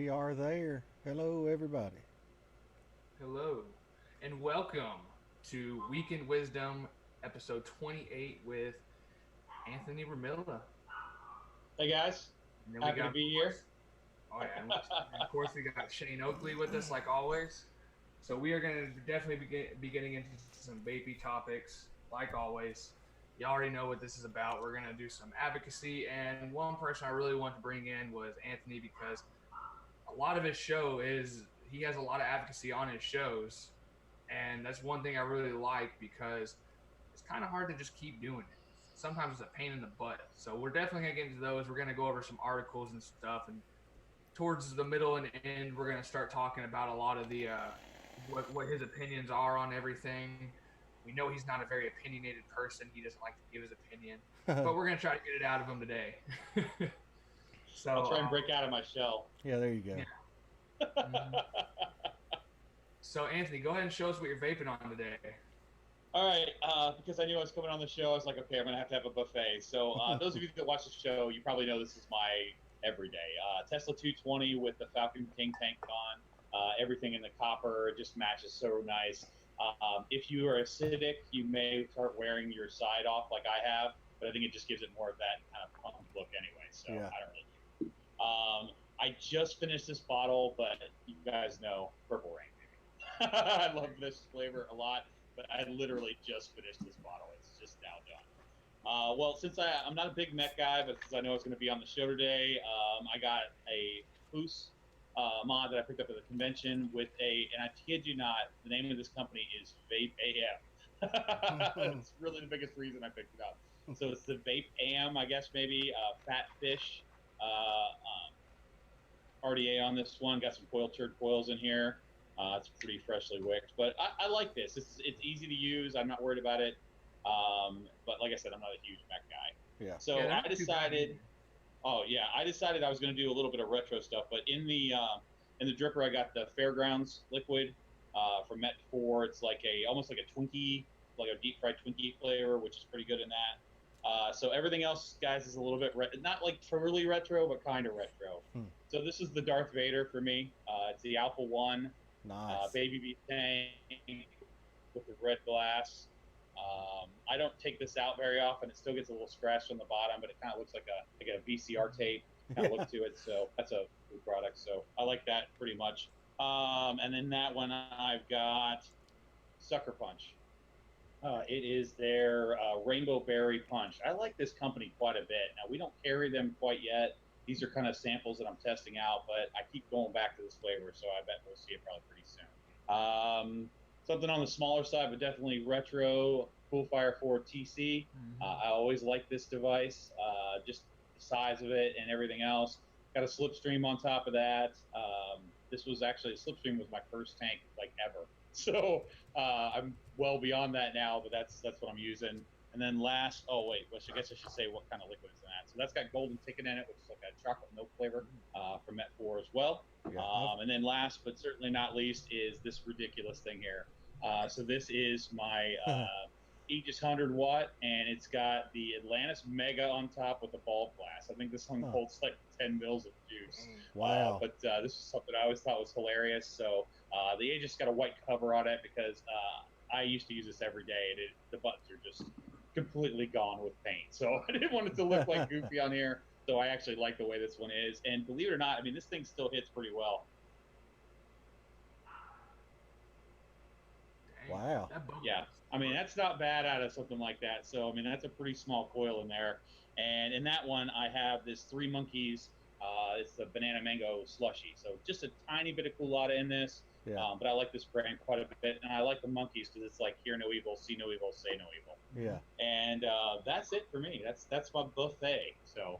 We are there. Hello, everybody. Hello, and welcome to Weekend Wisdom, episode 28 with Anthony Ramella. Hey guys, And then we happy to got, of be here. course, oh yeah, and of course we got Shane Oakley with us like always. So we are going to definitely be getting into some vapey topics like always. You already know what this is about. We're going to do some advocacy, and one person I really want to bring in was Anthony because a lot of his show is he has a lot of advocacy on his shows, and that's one thing I really like because it's kind of hard to just keep doing it. Sometimes it's a pain in the butt. So we're definitely gonna get into those. We're gonna go over some articles and stuff, and towards the middle and end, we're gonna start talking about a lot of the what his opinions are on everything. We know he's not a very opinionated person. He doesn't like to give his opinion, but we're gonna try to get it out of him today. I'll so try and break out of my shell. Yeah, there you go. yeah. Mhm. So Anthony, go ahead and show us what you're vaping on today. All right, because I knew I was coming on the show, I was like, okay, I'm gonna have a buffet. So those of you that watch the show, you probably know this is my everyday Tesla 220 with the Falcon King tank on. Everything in the copper just matches so nice. If you are acidic, you may start wearing your side off like I have, but I think it just gives it more of that kind of punk look anyway. So Yeah. I don't really. I just finished this bottle, but you guys know Purple Rain. I love this flavor a lot, but I literally just finished this bottle. It's just now done. Well, since I'm not a big Met guy, but since I know it's going to be on the show today, I got a Foose mod that I picked up at the convention with and I kid you not, the name of this company is Vape AM. It's really the biggest reason I picked it up. So it's the Vape AM, I guess maybe Fat Fish RDA on this one. Got some coil turd coils in here. It's pretty freshly wicked, but I like this. It's easy to use. I'm not worried about it. But like I said, I'm not a huge Mac guy. Yeah. Yeah, So they're I not too bad decided. either. Oh yeah, I decided I was going to do a little bit of retro stuff. But in the dripper, I got the Fairgrounds liquid from Met 4. It's like almost like a Twinkie, like a deep fried Twinkie flavor, which is pretty good in that. So everything else, guys, is a little bit not like truly retro, but kind of retro. Hmm. So this is the Darth Vader for me. It's the Alpha One Nice. baby beef tank with the red glass. I don't take this out very often. It still gets a little scratched on the bottom, but it kind of looks like a VCR tape kind of Yeah. look to it. So that's a good product. So I like that pretty much. And then that one I've got Sucker Punch. It is their Rainbow Berry Punch. I like this company quite a bit. Now, we don't carry them quite yet. These are kind of samples that I'm testing out, but I keep going back to this flavor, so I bet we'll see it probably pretty soon. Something on the smaller side, but definitely retro Cool Fire 4 TC. I always like this device, just the size of it and everything else. Got a slipstream on top of that. This was actually a slipstream was my first tank like ever. So I'm well beyond that now, but that's what I'm using. And then last, oh wait, well, I guess I should say what kind of liquid is in that. So that's got golden ticket in it, which is like a chocolate milk flavor from Met 4 as well. Yeah. And then last, but certainly not least, is this ridiculous thing here. So this is my Aegis 100 watt, and it's got the Atlantis Mega on top with the bulb glass. I think this one holds like 10 mils of juice. Wow. But this is something I always thought was hilarious. So the Aegis got a white cover on it because I used to use this every day, and the buttons are just completely gone with paint. So I didn't want it to look like goofy on here. So I actually like the way this one is. And believe it or not, I mean, this thing still hits pretty well. Dang, Wow. that bubble Yeah. is I mean, smart. that's not bad out of something like that. So, I mean, that's a pretty small coil in there. And in that one, I have this Three Monkeys. It's the banana mango slushy. So just a tiny bit of culotta in this. Yeah. But I like this brand quite a bit. And I like the monkeys because it's like hear no evil, see no evil, say no evil. Yeah. And that's it for me. That's my buffet. So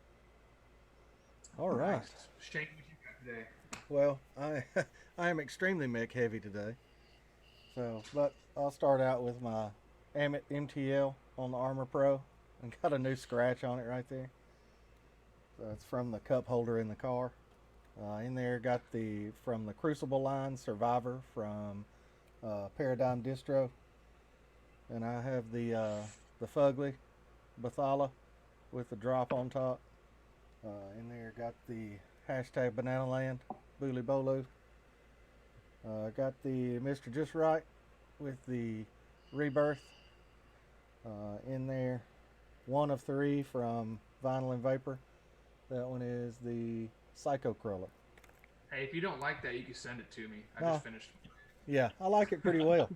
All right. Nice. Shane, what you got today? Well, I I am extremely mech heavy today. So, but I'll start out with my Amit MTL on the Armor Pro, and got a new scratch on it right there. So it's from the cup holder in the car. In there, got the from the Crucible line Survivor from Paradigm Distro, and I have the Fugly Bathala with the drop on top. In there, got the hashtag Banana Land Spoolie Bolo. Got the Mr. Just Right with the Rebirth in there. One of three from Vinyl and Vapor. That one is the Psycho Crawler. Hey, if you don't like that, you can send it to me. I No. just finished. Yeah, I like it pretty well.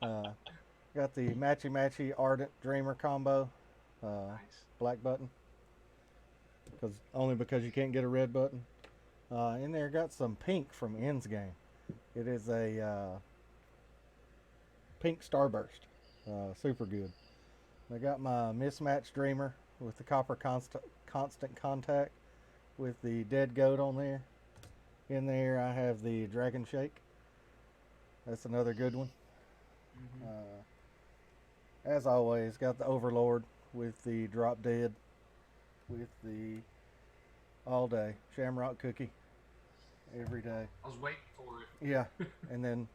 Got the Matchy Matchy Ardent Dreamer combo. Nice. Black button. Only because you can't get a red button. In there, got some pink from Ends Game. It is a pink Starburst. Super good. I got my Mismatched Dreamer with the copper constant contact with the Dead Goat on there. In there, I have the Dragon Shake. That's another good one. As always, got the Overlord with the Drop Dead with the All Day Shamrock Cookie every day. I was waiting for it. Yeah, and then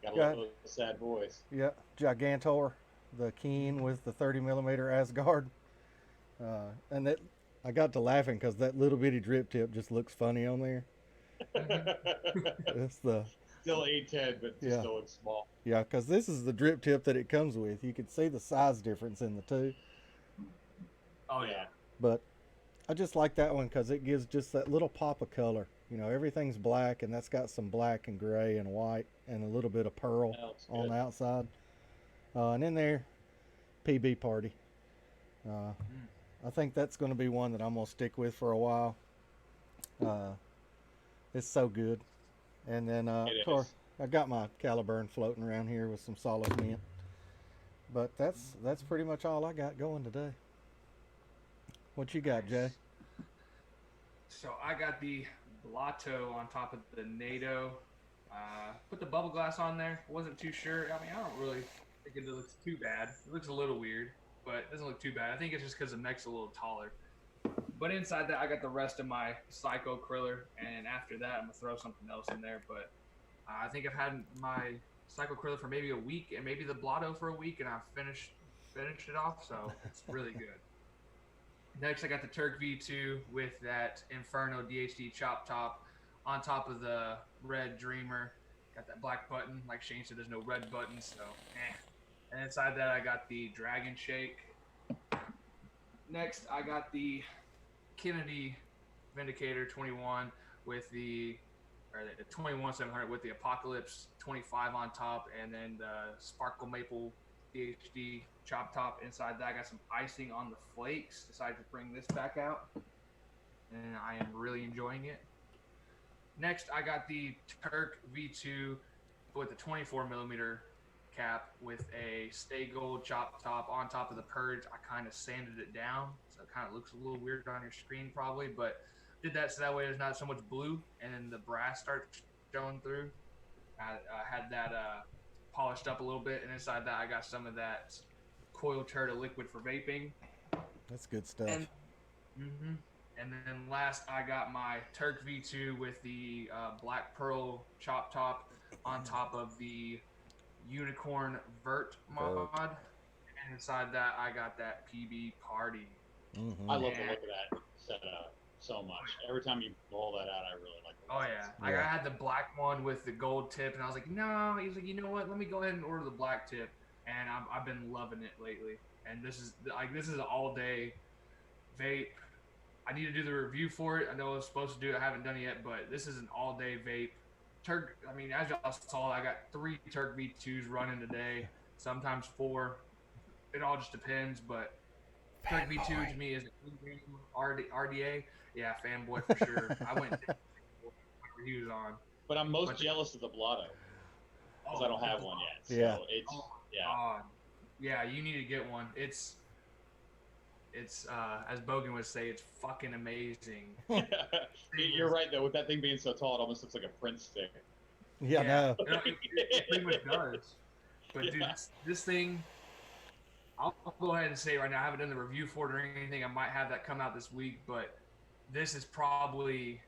Got a little sad voice. yeah, Gigantor, the Keen with the 30mm Asgard, and that I got to laughing because that little bitty drip tip just looks funny on there. It's the Still 810, but Yeah. just still looks small. yeah, because this is the drip tip that it comes with. You can see the size difference in the two, Oh yeah. but I just like that one because it gives just that little pop of color. You know, everything's black, and that's got some black and gray and white and a little bit of pearl That looks on good. the outside. And in there, PB Party. I think that's going to be one that I'm going to stick with for a while. It's so good. And then, of It course, is. I got my Caliburn floating around here with some Solace Mint. But that's pretty much all I got going today. What you got, Jay? So I got the Blotto on top of the NATO. Put the bubble glass on there. Wasn't too sure. I mean, I don't really think it looks too bad. It looks a little weird, but it doesn't look too bad. I think it's just because the neck's a little taller. But inside that, I got the rest of my Psycho Kriller, and after that, I'm gonna throw something else in there. But I think I've had my Psycho Kriller for maybe a week, and maybe the Blotto for a week, and I've finished it off. So it's really good. Next, I got the Turk V2 with that Inferno DHD chop top on top of the red Dreamer. Got that black button. Like Shane said, there's no red button, so eh. And inside that, I got the Dragon Shake. Next, I got the Kennedy Vindicator 21 with the 21-700 with the Apocalypse 25 on top, and then the Sparkle Maple DHD chop top. Inside that, I got some icing on the flakes. Decided to bring this back out, and I am really enjoying it. Next, I got the Turk V2 with the 24mm cap with a Stay Gold chop top on top of the Purge. I kind of sanded it down, so it kind of looks a little weird on your screen probably, but did that so that way there's not so much blue, and then the brass starts showing through. I had that polished up a little bit, and inside that I got some of that coil turd of liquid for vaping. That's good stuff. And then last, I got my Turk V2 with the Black Pearl chop top on top of the Unicorn Vert mod. And inside that, I got that PB Party. I love the look of that setup so much. Every time you roll that out, I really like it. Oh yeah. Like I had the black one with the gold tip, and I was like, no. He's like, you know what? Let me go ahead and order the black tip, and I've been loving it lately. And this is an all day vape. I need to do the review for it. I know I was supposed to do it. I haven't done it yet, but this is an all day vape. Turk. I mean, as y'all saw, I got 3 Turk V2s running today. Sometimes 4. It all just depends, but Turk V2 to me is RDA. Yeah, fanboy for sure. I went and did reviews on. But I'm most jealous of the Blotto because I don't have one yet. So Yeah. it's Yeah, you need to get one. It's as Bogan would say, it's fucking amazing. You're right though. With that thing being so tall, it almost looks like a Prince stick. Yeah, no. It pretty much does. But dude, this thing, I'll go ahead and say right now, I haven't done the review for it or anything. I might have that come out this week, but this is probably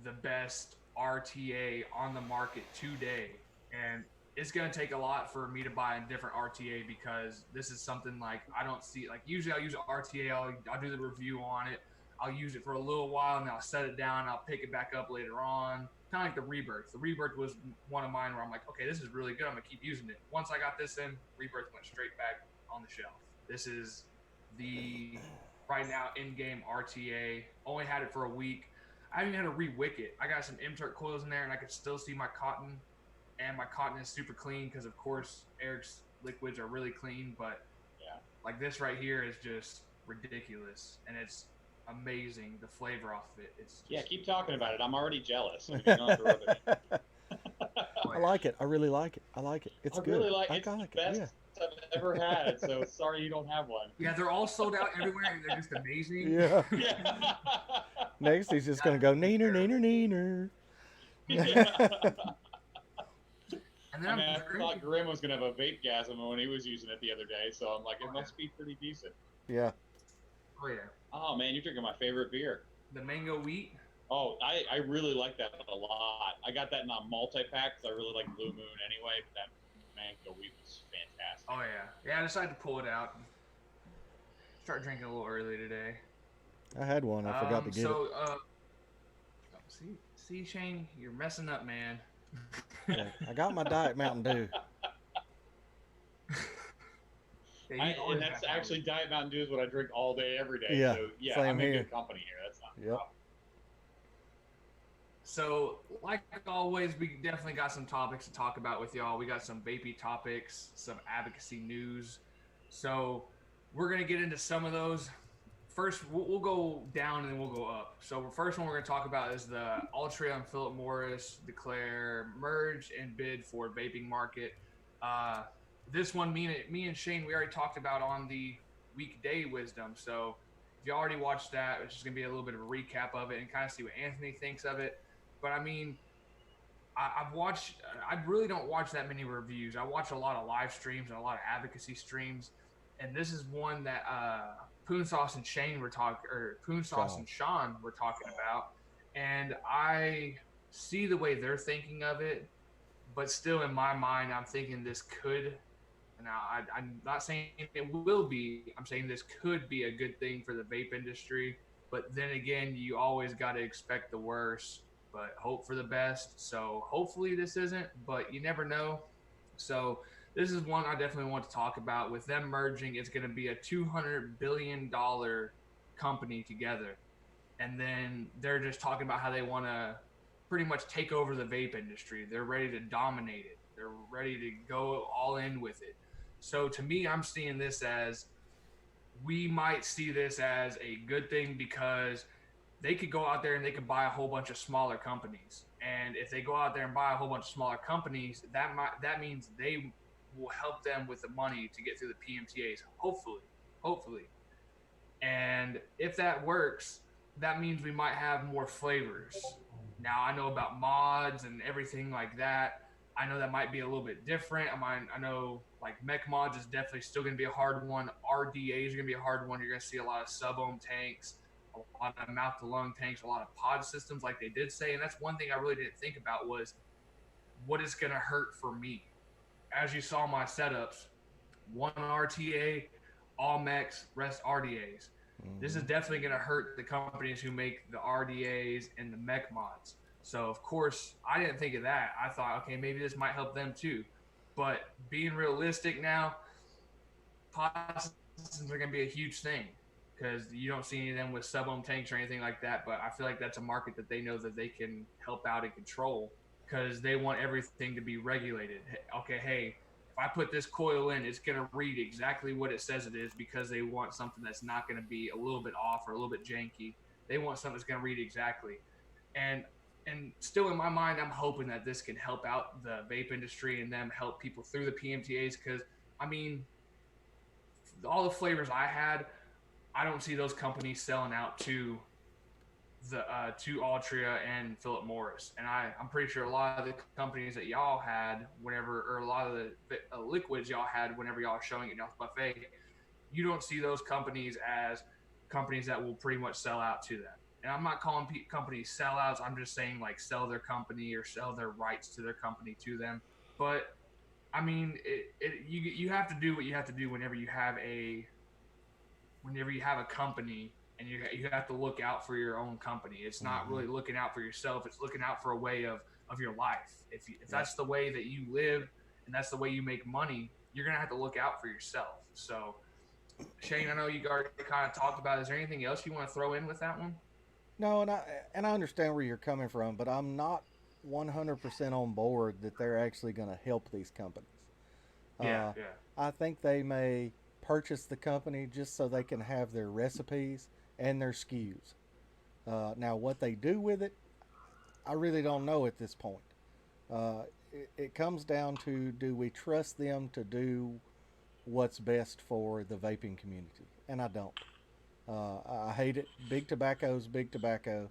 the best RTA on the market today. And it's going to take a lot for me to buy a different RTA because this is something like I don't see. Like usually I'll use an RTA, I'll do the review on it. I'll use it for a little while and I'll set it down. I'll pick it back up later on. kind of like the Rebirth. The Rebirth was one of mine where I'm like, okay, this is really good. I'm gonna keep using it. Once I got this in, Rebirth went straight back on the shelf. This is the right now in-game RTA. Only had it for a week. I haven't even had to re-wick it. I got some M-Turk coils in there, and I could still see my cotton, and my cotton is super clean because, of course, Eric's liquids are really clean. But Yeah. like this right here is just ridiculous, and it's amazing. The flavor off of it. It's just, Yeah, keep talking about it. I'm already jealous. I mean, you don't have to rub it in. I like it. I really like it. I like it. It's I good. really like I it's the like best it. I've ever had. So sorry you don't have one. Yeah, they're all sold out everywhere, and they're just amazing. Yeah. Yeah. Yeah. Next, he's just gonna go neener, neener, neener. And then I thought Grim was gonna have a vape gasm when he was using it the other day, so I'm like, it must be pretty decent. Yeah. Oh yeah. Oh man, you're drinking my favorite beer. The mango wheat. Oh, I really like that a lot. I got that in a multi-pack because I really like Blue Moon anyway, but that mango wheat was fantastic. Oh yeah. Yeah, I decided to pull it out. Start drinking a little early today. I had one. I forgot to get it. See, Shane, you're messing up, man. Yeah, I got my Diet Mountain Dew. Yeah, And that's actually Diet Mountain Dew is what I drink all day, every day. Yeah, So yeah, same I'm in here. good company here. That's not. Yep. So, like always, we definitely got some topics to talk about with y'all. We got some vapey topics, some advocacy news. So, we're going to get into some of those. First, we'll go down and then we'll go up. So, the first one we're going to talk about is the Altria and Philip Morris declare merge and bid for vaping market. This one, me and Shane, we already talked about on the weekday wisdom. So, if you already watched that, it's just going to be a little bit of a recap of it and kind of see what Anthony thinks of it. But I mean, I really don't watch that many reviews. I watch a lot of live streams and a lot of advocacy streams. And this is one that Poon Sauce and Shane were talking, or Poon Sauce and Sean were talking about. And I see the way they're thinking of it, but still in my mind, I'm thinking this could, now I'm not saying it will be, I'm saying this could be a good thing for the vape industry. But then again, you always got to expect the worst, but hope for the best. So hopefully this isn't, but you never know. So this is one I definitely want to talk about. With them merging, it's going to be a $200 billion company together. And then they're just talking about how they want to pretty much take over the vape industry. They're ready to dominate it. They're ready to go all in with it. So to me, I'm seeing this as, we might see this as a good thing because they could go out there and they could buy a whole bunch of smaller companies. And if they go out there and buy a whole bunch of smaller companies, that means they will help them with the money to get through the PMTAs, hopefully. And if that works, that means we might have more flavors. Now, I know about mods and everything like that. I know that might be a little bit different. I know like mech mods is definitely still going to be a hard one. RDAs are going to be a hard one. You're going to see a lot of sub-ohm tanks, a lot of mouth-to-lung tanks, a lot of pod systems like they did say. And that's one thing I really didn't think about was what is going to hurt for me. As you saw my setups, one RTA, all mechs, rest RDAs. This is definitely going to hurt the companies who make the RDAs and the mech mods. So, of course, I didn't think of that. I thought, okay, maybe this might help them too. But being realistic now, pod systems are going to be a huge thing because you don't see any of them with sub-ohm tanks or anything like that. But I feel like that's a market that they know that they can help out and control because they want everything to be regulated. Okay, hey, if I put this coil in, it's going to read exactly what it says it is because they want something that's not going to be a little bit off or a little bit janky. They want something that's going to read exactly. And still in my mind, I'm hoping that this can help out the vape industry and them help people through the PMTAs because, I mean, all the flavors I had, I don't see those companies selling out to the to Altria and Philip Morris. And I'm pretty sure a lot of the companies that y'all had whenever, or a lot of the liquids y'all had whenever y'all are showing it in y'all's buffet, you don't see those companies as companies that will pretty much sell out to them. And I'm not calling companies sellouts. I'm just saying like sell their company or sell their rights to their company to them. But I mean, you have to do what you have to do whenever you have a company and you have to look out for your own company. It's not really looking out for yourself. It's looking out for a way of your life. If that's the way that you live and that's the way you make money, you're gonna have to look out for yourself. So, Shane, I know you already kind of talked about it. Is there anything else you want to throw in with that one? No, and I understand where you're coming from, but I'm not 100% on board that they're actually going to help these companies. Yeah, Uh, yeah, I think they may purchase the company just so they can have their recipes and their SKUs. Now, what they do with it, I really don't know at this point. It comes down to, do we trust them to do what's best for the vaping community? And I don't. I hate it. Big tobacco is big tobacco.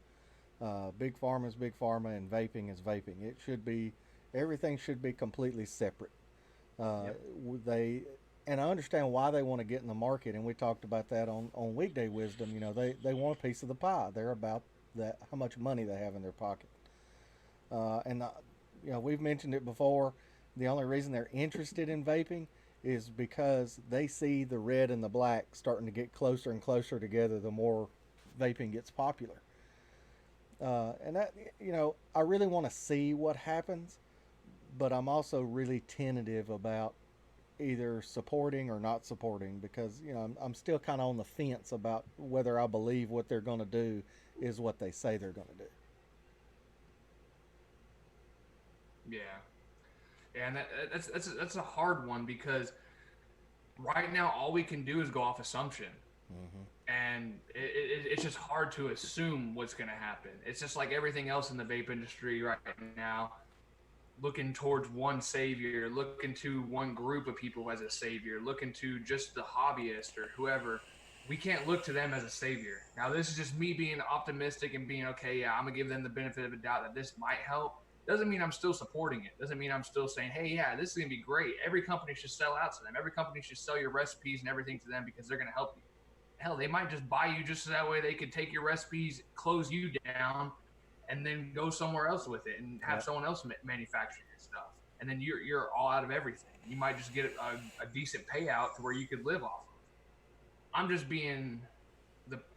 Big pharma is big pharma, and vaping is vaping. It should be, everything should be completely separate. yep, They, and I understand why they want to get in the market, and we talked about that on Weekday Wisdom. You know, they want a piece of the pie. They're about that, how much money they have in their pocket. And you know, we've mentioned it before. The only reason they're interested in vaping is because they see the red and the black starting to get closer and closer together the more vaping gets popular. And that, you know, I really want to see what happens, but I'm also really tentative about either supporting or not supporting, because you know I'm still kind of on the fence about whether I believe what they're going to do is what they say they're going to do. yeah. And that's a hard one because right now all we can do is go off assumption, Mm-hmm. and it's just hard to assume what's going to happen. It's just like everything else in the vape industry right now, looking towards one savior, looking to one group of people as a savior, looking to just the hobbyist or whoever. We can't look to them as a savior. Now, this is just me being optimistic and being, okay, yeah, I'm going to give them the benefit of the doubt that this might help. Doesn't mean I'm still supporting it. Doesn't mean I'm still saying, hey, yeah, this is going to be great. Every company should sell out to them. Every company should sell your recipes and everything to them because they're going to help you. Hell, they might just buy you just so that way they could take your recipes, close you down, and then go somewhere else with it and have Yep. someone else manufacture your stuff. And then you're all out of everything. You might just get a decent payout to where you could live off of. I'm just being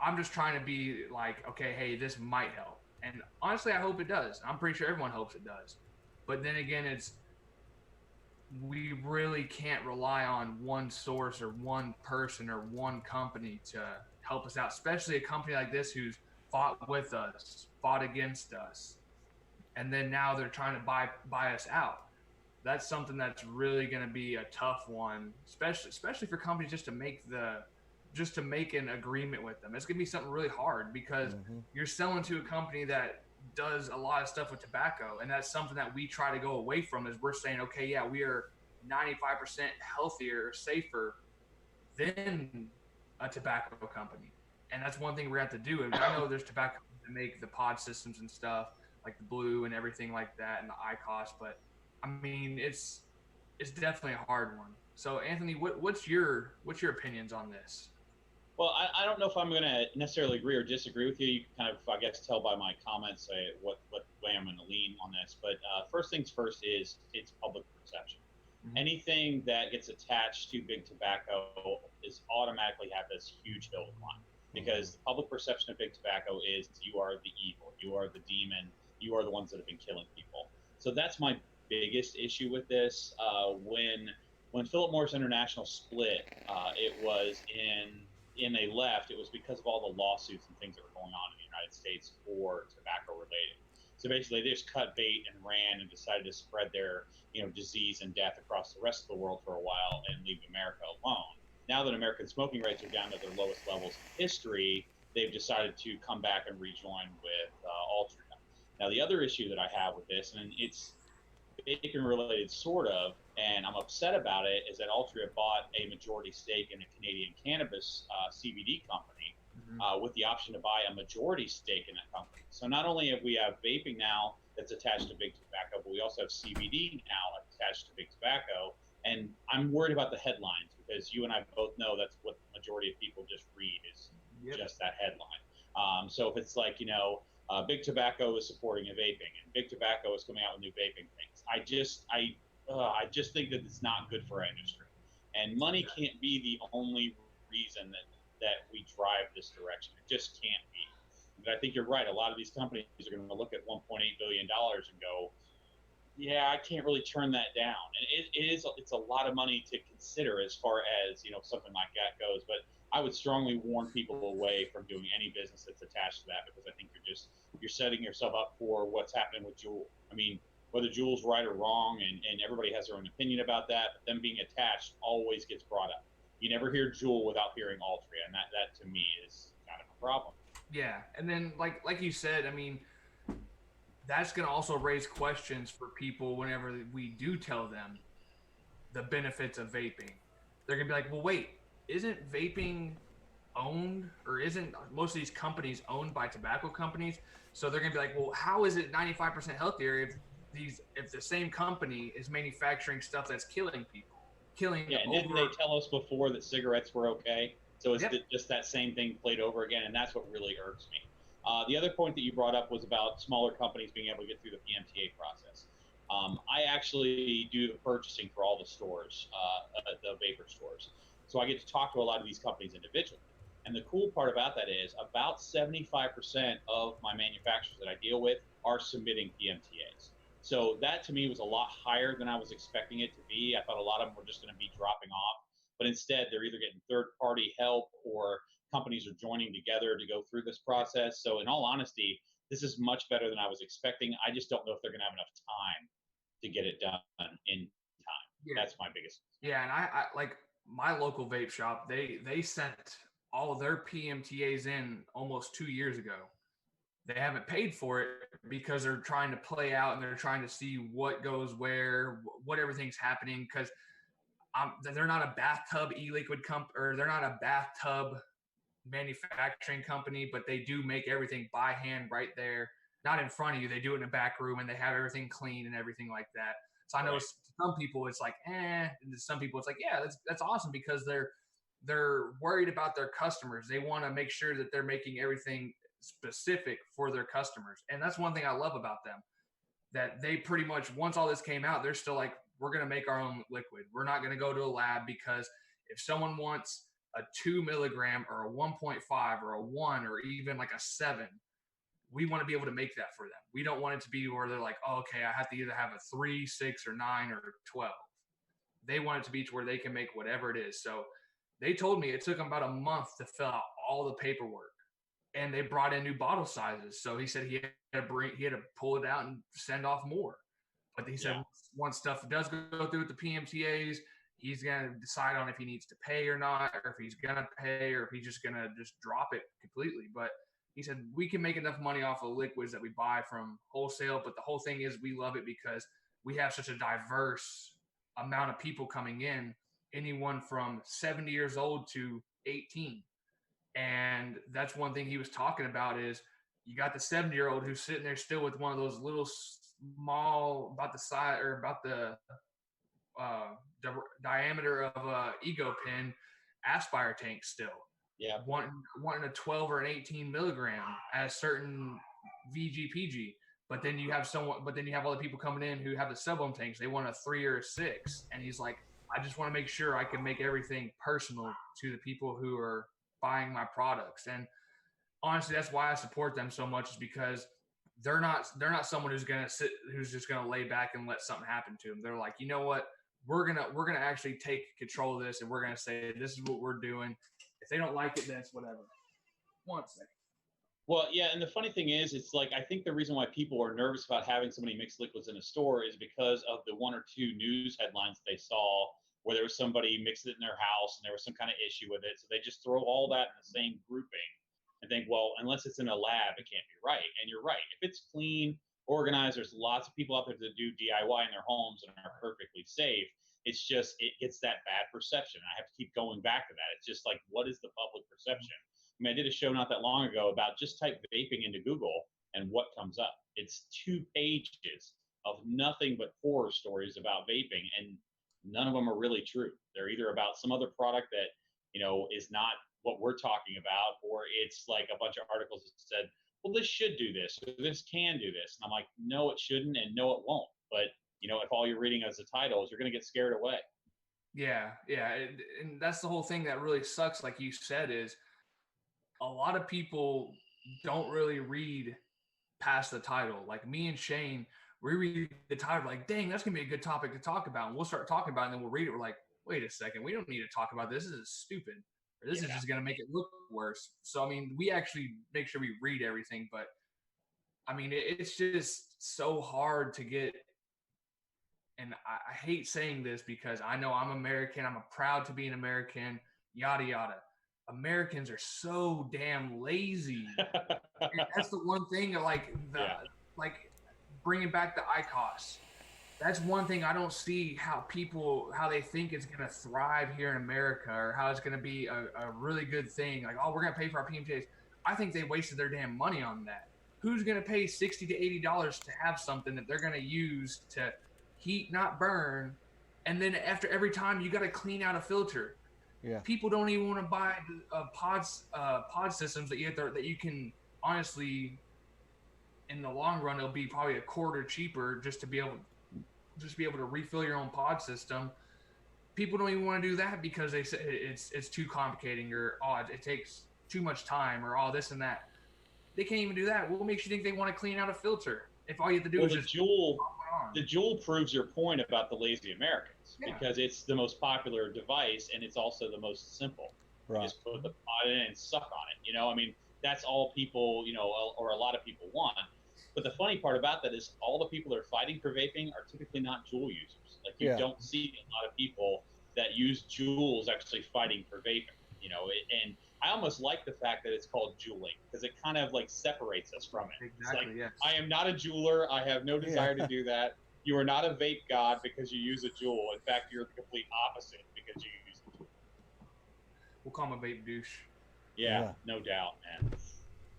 I'm just trying to be like, okay, hey, this might help. And honestly, I hope it does. I'm pretty sure everyone hopes it does. But then again, it's we really can't rely on one source or one person or one company to help us out, especially a company like this who's fought with us, fought against us, and then now they're trying to buy us out. That's something that's really going to be a tough one, especially for companies just to make an agreement with them. It's going to be something really hard because Mm-hmm. you're selling to a company that does a lot of stuff with tobacco, and that's something that we try to go away from. Is we're saying, okay, yeah, we are 95% healthier, safer than a tobacco company, and that's one thing we have to do. And I know there's tobacco that make the pod systems and stuff like the blue and everything like that, and the ICOS, but I mean, it's definitely a hard one. So, Anthony, what's your opinions on this? Well, I don't know if I'm going to necessarily agree or disagree with you. You can kind of, I guess, tell by my comments what way I'm going to lean on this. But first things first is it's public perception. Mm-hmm. Anything that gets attached to big tobacco is automatically have this huge hill to climb, because the public perception of big tobacco is you are the evil, you are the demon, you are the ones that have been killing people. So that's my biggest issue with this. When Philip Morris International split, it was in they left, it was because of all the lawsuits and things that were going on in the United States for tobacco related. So basically, they just cut bait and ran and decided to spread their disease and death across the rest of the world for a while and leave America alone. Now that American smoking rates are down to their lowest levels in history, they've decided to come back and rejoin with Altria. Now, the other issue that I have with this, and it's bacon related sort of, and I'm upset about it, is that Altria bought a majority stake in a Canadian cannabis CBD company Mm-hmm. with the option to buy a majority stake in that company. So not only have we have vaping now that's attached to big tobacco, but we also have CBD now attached to big tobacco. And I'm worried about the headlines, because you and I both know that's what the majority of people just read is Yep. just that headline. So if it's like, big tobacco is supporting a vaping, and big tobacco is coming out with new vaping things, I just think that it's not good for our industry, and money can't be the only reason that that we drive this direction. It just can't be. But I think you're right. A lot of these companies are going to look at $1.8 billion and go, yeah, I can't really turn that down. And it's a lot of money to consider as far as, something like that goes. But I would strongly warn people away from doing any business that's attached to that, because I think you're setting yourself up for what's happening with Juul. I mean, whether Juul's right or wrong, and everybody has their own opinion about that, but them being attached always gets brought up. You never hear Juul without hearing Altria, and that to me is kind of a problem. Yeah, and then like you said, I mean, that's going to also raise questions for people whenever we do tell them the benefits of vaping. They're going to be like, well, wait, isn't vaping owned, or isn't most of these companies owned by tobacco companies? So they're going to be like, well, how is it 95% healthier if the same company is manufacturing stuff that's killing people? Yeah, and didn't they tell us before that cigarettes were okay? So it's just that same thing played over again, and that's what really irks me. The other point that you brought up was about smaller companies being able to get through the PMTA process. I actually do the purchasing for all the stores, the vapor stores. So I get to talk to a lot of these companies individually. And the cool part about that is about 75% of my manufacturers that I deal with are submitting PMTAs. So that to me was a lot higher than I was expecting it to be. I thought a lot of them were just going to be dropping off, but instead they're either getting third-party help or companies are joining together to go through this process. So in all honesty, this is much better than I was expecting. I just don't know if they're going to have enough time to get it done in time. Yeah. That's my biggest concern. Yeah, and I like my local vape shop, they sent all of their PMTAs in almost 2 years ago. They haven't paid for it because they're trying to play out and they're trying to see what goes where, what everything's happening, because they're not a bathtub e-liquid or they're not a bathtub manufacturing company, but they do make everything by hand right there, not in front of you. They do it in a back room and they have everything clean and everything like that. So I know some people it's like, and some people it's like, yeah, that's awesome, because they're worried about their customers. They want to make sure that they're making everything specific for their customers. And that's one thing I love about them, that they pretty much, once all this came out, they're still like, we're going to make our own liquid. We're not going to go to a lab, because if someone wants a 2 milligram or a 1.5 or a 1 or even like a 7, we want to be able to make that for them. We don't want it to be where they're like, oh, okay, I have to either have a 3, 6, or 9 or 12. They want it to be to where they can make whatever it is. So they told me it took them about a month to fill out all the paperwork, and they brought in new bottle sizes. So he said he had to pull it out and send off more. But he said once stuff does go through with the PMTAs, he's going to decide on if he needs to pay or not, or if he's going to pay, or if he's just going to just drop it completely. But he said we can make enough money off of liquids that we buy from wholesale. But the whole thing is we love it because we have such a diverse amount of people coming in, anyone from 70 years old to 18. And that's one thing he was talking about is you got the 70-year-old who's sitting there still with one of those little small, about the size or about the diameter of a ego pin aspire tank still. Yeah. Wanting a 12 or an 18 milligram at a certain VGPG. But then you have all the people coming in who have the sub-ohm tanks. They want a 3 or a 6. And he's like, I just want to make sure I can make everything personal to the people who are buying my products. And honestly, that's why I support them so much, is because they're not someone who's just gonna lay back and let something happen to them. They're like, you know what, we're gonna actually take control of this, and we're gonna say this is what we're doing. If they don't like it, then it's whatever. One second. Well, yeah, and the funny thing is, it's like I think the reason why people are nervous about having so many mixed liquids in a store is because of the 1 or 2 news headlines they saw where there was somebody mixed it in their house and there was some kind of issue with it. So they just throw all that in the same grouping and think, well, unless it's in a lab, it can't be right. And you're right. If it's clean, organized, there's lots of people out there that do DIY in their homes and are perfectly safe. It's just, it gets that bad perception. I have to keep going back to that. It's just like, what is the public perception? I mean, I did a show not that long ago about just type vaping into Google and what comes up. It's 2 pages of nothing but horror stories about vaping, and none of them are really true. They're either about some other product that, is not what we're talking about, or it's like a bunch of articles that said, well, this should do this, or this can do this. And I'm like, no, it shouldn't, and no, it won't. But, if all you're reading as the titles, you're going to get scared away. Yeah. And that's the whole thing that really sucks, like you said, is a lot of people don't really read past the title. Like me and Shane, we read the title like, dang, that's gonna be a good topic to talk about. And we'll start talking about it and then we'll read it. We're like, wait a second, we don't need to talk about this. This is stupid. Or this is just gonna make it look worse. So I mean, we actually make sure we read everything, but I mean, it's just so hard to get. And I hate saying this because I know I'm American. I'm proud to be an American. Yada yada. Americans are so damn lazy. And that's the one thing. Like bringing back the ICOS. That's one thing I don't see how they think it's gonna thrive here in America or how it's gonna be a really good thing. Like, oh, we're gonna pay for our PMJs. I think they wasted their damn money on that. Who's gonna pay $60 to $80 to have something that they're gonna use to heat, not burn, and then after every time you got to clean out a filter? Yeah. People don't even want to buy pod systems that you can honestly, in the long run, it'll be probably a quarter cheaper just to be able to refill your own pod system. People don't even want to do that because they say it's too complicating or it takes too much time or all this and that. They can't even do that. What makes you think they want to clean out a filter if all you have to do is just the Juul proves your point about the lazy Americans because it's the most popular device and it's also the most simple. Right. You just put the pod in and suck on it. You know, I mean, that's all people, you know, or a lot of people want. But the funny part about that is all the people that are fighting for vaping are typically not Juul users. Like you don't see a lot of people that use Juuls actually fighting for vaping, you know, and I almost like the fact that it's called Juuling because it kind of like separates us from it. Exactly, it's like, yes. I am not a Juuler. I have no desire to do that. You are not a vape god because you use a Juul. In fact, you're the complete opposite because you use a Juul. We'll call him a vape douche. Yeah, no doubt, man.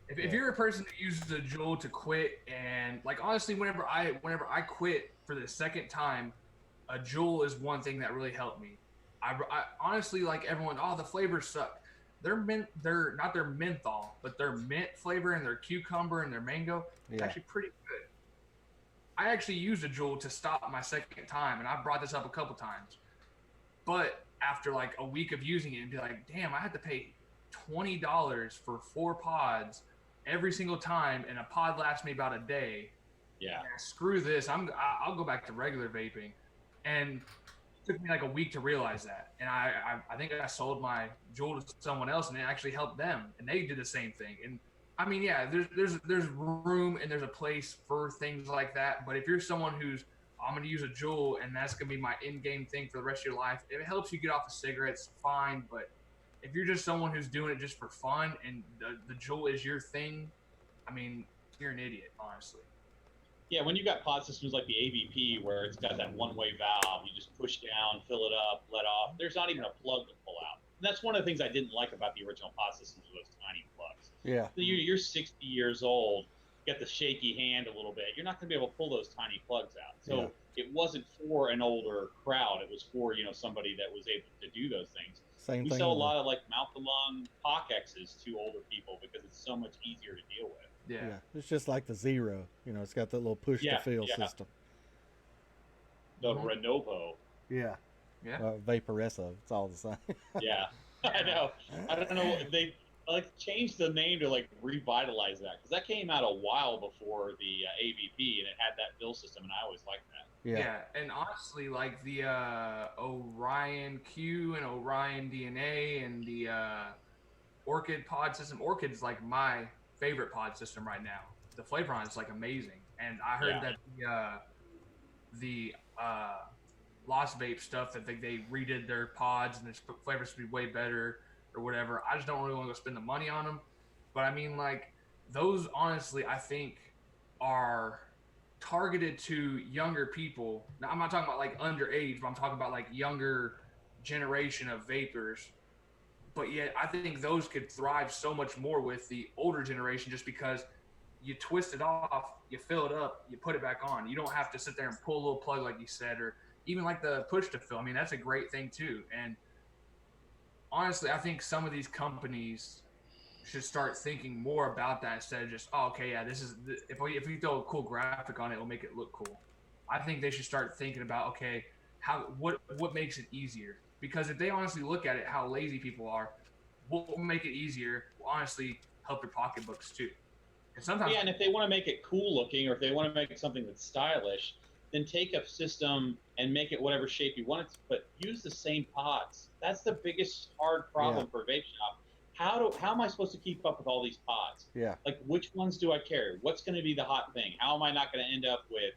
If you're a person that uses a Juul to quit, and like honestly, whenever I quit for the second time, a Juul is one thing that really helped me. I honestly, like everyone, the flavors suck. They're not their menthol, but their mint flavor and their cucumber and their mango is actually pretty good. I actually used a Juul to stop my second time, and I brought this up a couple times. But after like a week of using it, and be like, damn, I had to pay $20 for 4 pods every single time, and a pod lasts me about a day. Yeah. Screw this. I'll go back to regular vaping, and it took me like a week to realize that. And I think I sold my Juul to someone else, and it actually helped them, and they did the same thing. And I mean, yeah, there's room and there's a place for things like that. But if you're someone who's I'm going to use a Juul and that's going to be my in-game thing for the rest of your life, if it helps you get off of cigarettes, fine. But if you're just someone who's doing it just for fun and the Juul is your thing, I mean, you're an idiot, honestly. Yeah, when you've got pod systems like the AVP where it's got that one-way valve, you just push down, fill it up, let off. There's not even a plug to pull out. And that's one of the things I didn't like about the original pod systems was those tiny plugs. Yeah. So you're 60 years old, get the shaky hand a little bit. You're not going to be able to pull those tiny plugs out. So it wasn't for an older crowd. It was for, somebody that was able to do those things. We sell a lot of like mouth-to-lung POC-X's to older people because it's so much easier to deal with. Yeah. It's just like the Zero. It's got that little push-to-fill system. The Renovo. Yeah. Vaporessa. It's all the same. Yeah. I know. I don't know. They changed the name to revitalize that because that came out a while before the AVP and it had that fill system and I always liked that. Yeah, and honestly, like the Orion Q and Orion DNA and the Orchid pod system. Orchid is like my favorite pod system right now. The flavor on it's like amazing, and I heard that the Lost Vape stuff that they redid their pods and their flavors to be way better or whatever. I just don't really want to go spend the money on them, but I mean like those honestly I think are targeted to younger people. Now I'm not talking about like underage, but I'm talking about like younger generation of vapors. But yet I think those could thrive so much more with the older generation just because you twist it off, you fill it up, you put it back on. You don't have to sit there and pull a little plug like you said, or even like the push to fill. I mean, that's a great thing too. And honestly, I think some of these companies should start thinking more about that instead of just, this is if we throw a cool graphic on it, it'll make it look cool. I think they should start thinking about what makes it easier, because if they honestly look at it, how lazy people are, we'll make it easier. We'll honestly help your pocketbooks too. And sometimes, Yeah, and if they want to make it cool looking, or if they want to make it something that's stylish, then take a system and make it whatever shape you want it to, but use the same pods. That's the biggest hard problem for a vape shop. How am I supposed to keep up with all these pods? Yeah. Like, which ones do I carry? What's going to be the hot thing? How am I not going to end up with,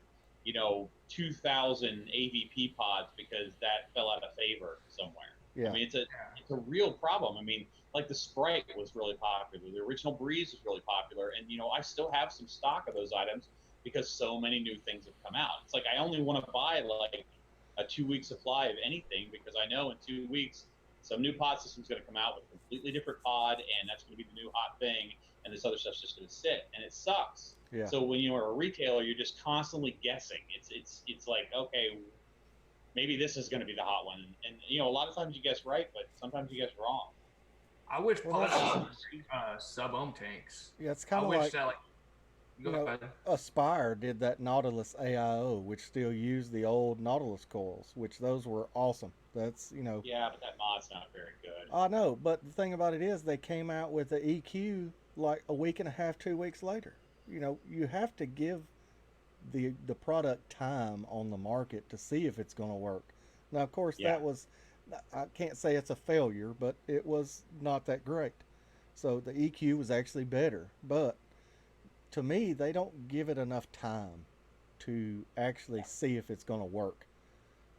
2,000 AVP pods because that fell out of favor somewhere? Yeah. I mean, it's a real problem. I mean, like the Sprite was really popular, the original Breeze was really popular, and I still have some stock of those items because so many new things have come out. It's like I only want to buy like a 2-week supply of anything because I know in 2 weeks some new pod system is going to come out with a completely different pod, and that's going to be the new hot thing, and this other stuff's just going to sit, and it sucks. Yeah. So when you're a retailer, you're just constantly guessing. It's like, okay, maybe this is going to be the hot one, and a lot of times you guess right, but sometimes you guess wrong. I wish pod systems sub-ohm tanks. Yeah, it's kind of like that, go ahead. Aspire did that Nautilus AIO, which still used the old Nautilus coils, which those were awesome. That's, Yeah, but that mod's not very good. I know, but the thing about it is they came out with the EQ like a week and a half, 2 weeks later. You have to give the product time on the market to see if it's going to work. Now, of course, that was, I can't say it's a failure, but it was not that great. So the EQ was actually better, but to me, they don't give it enough time to actually see if it's going to work.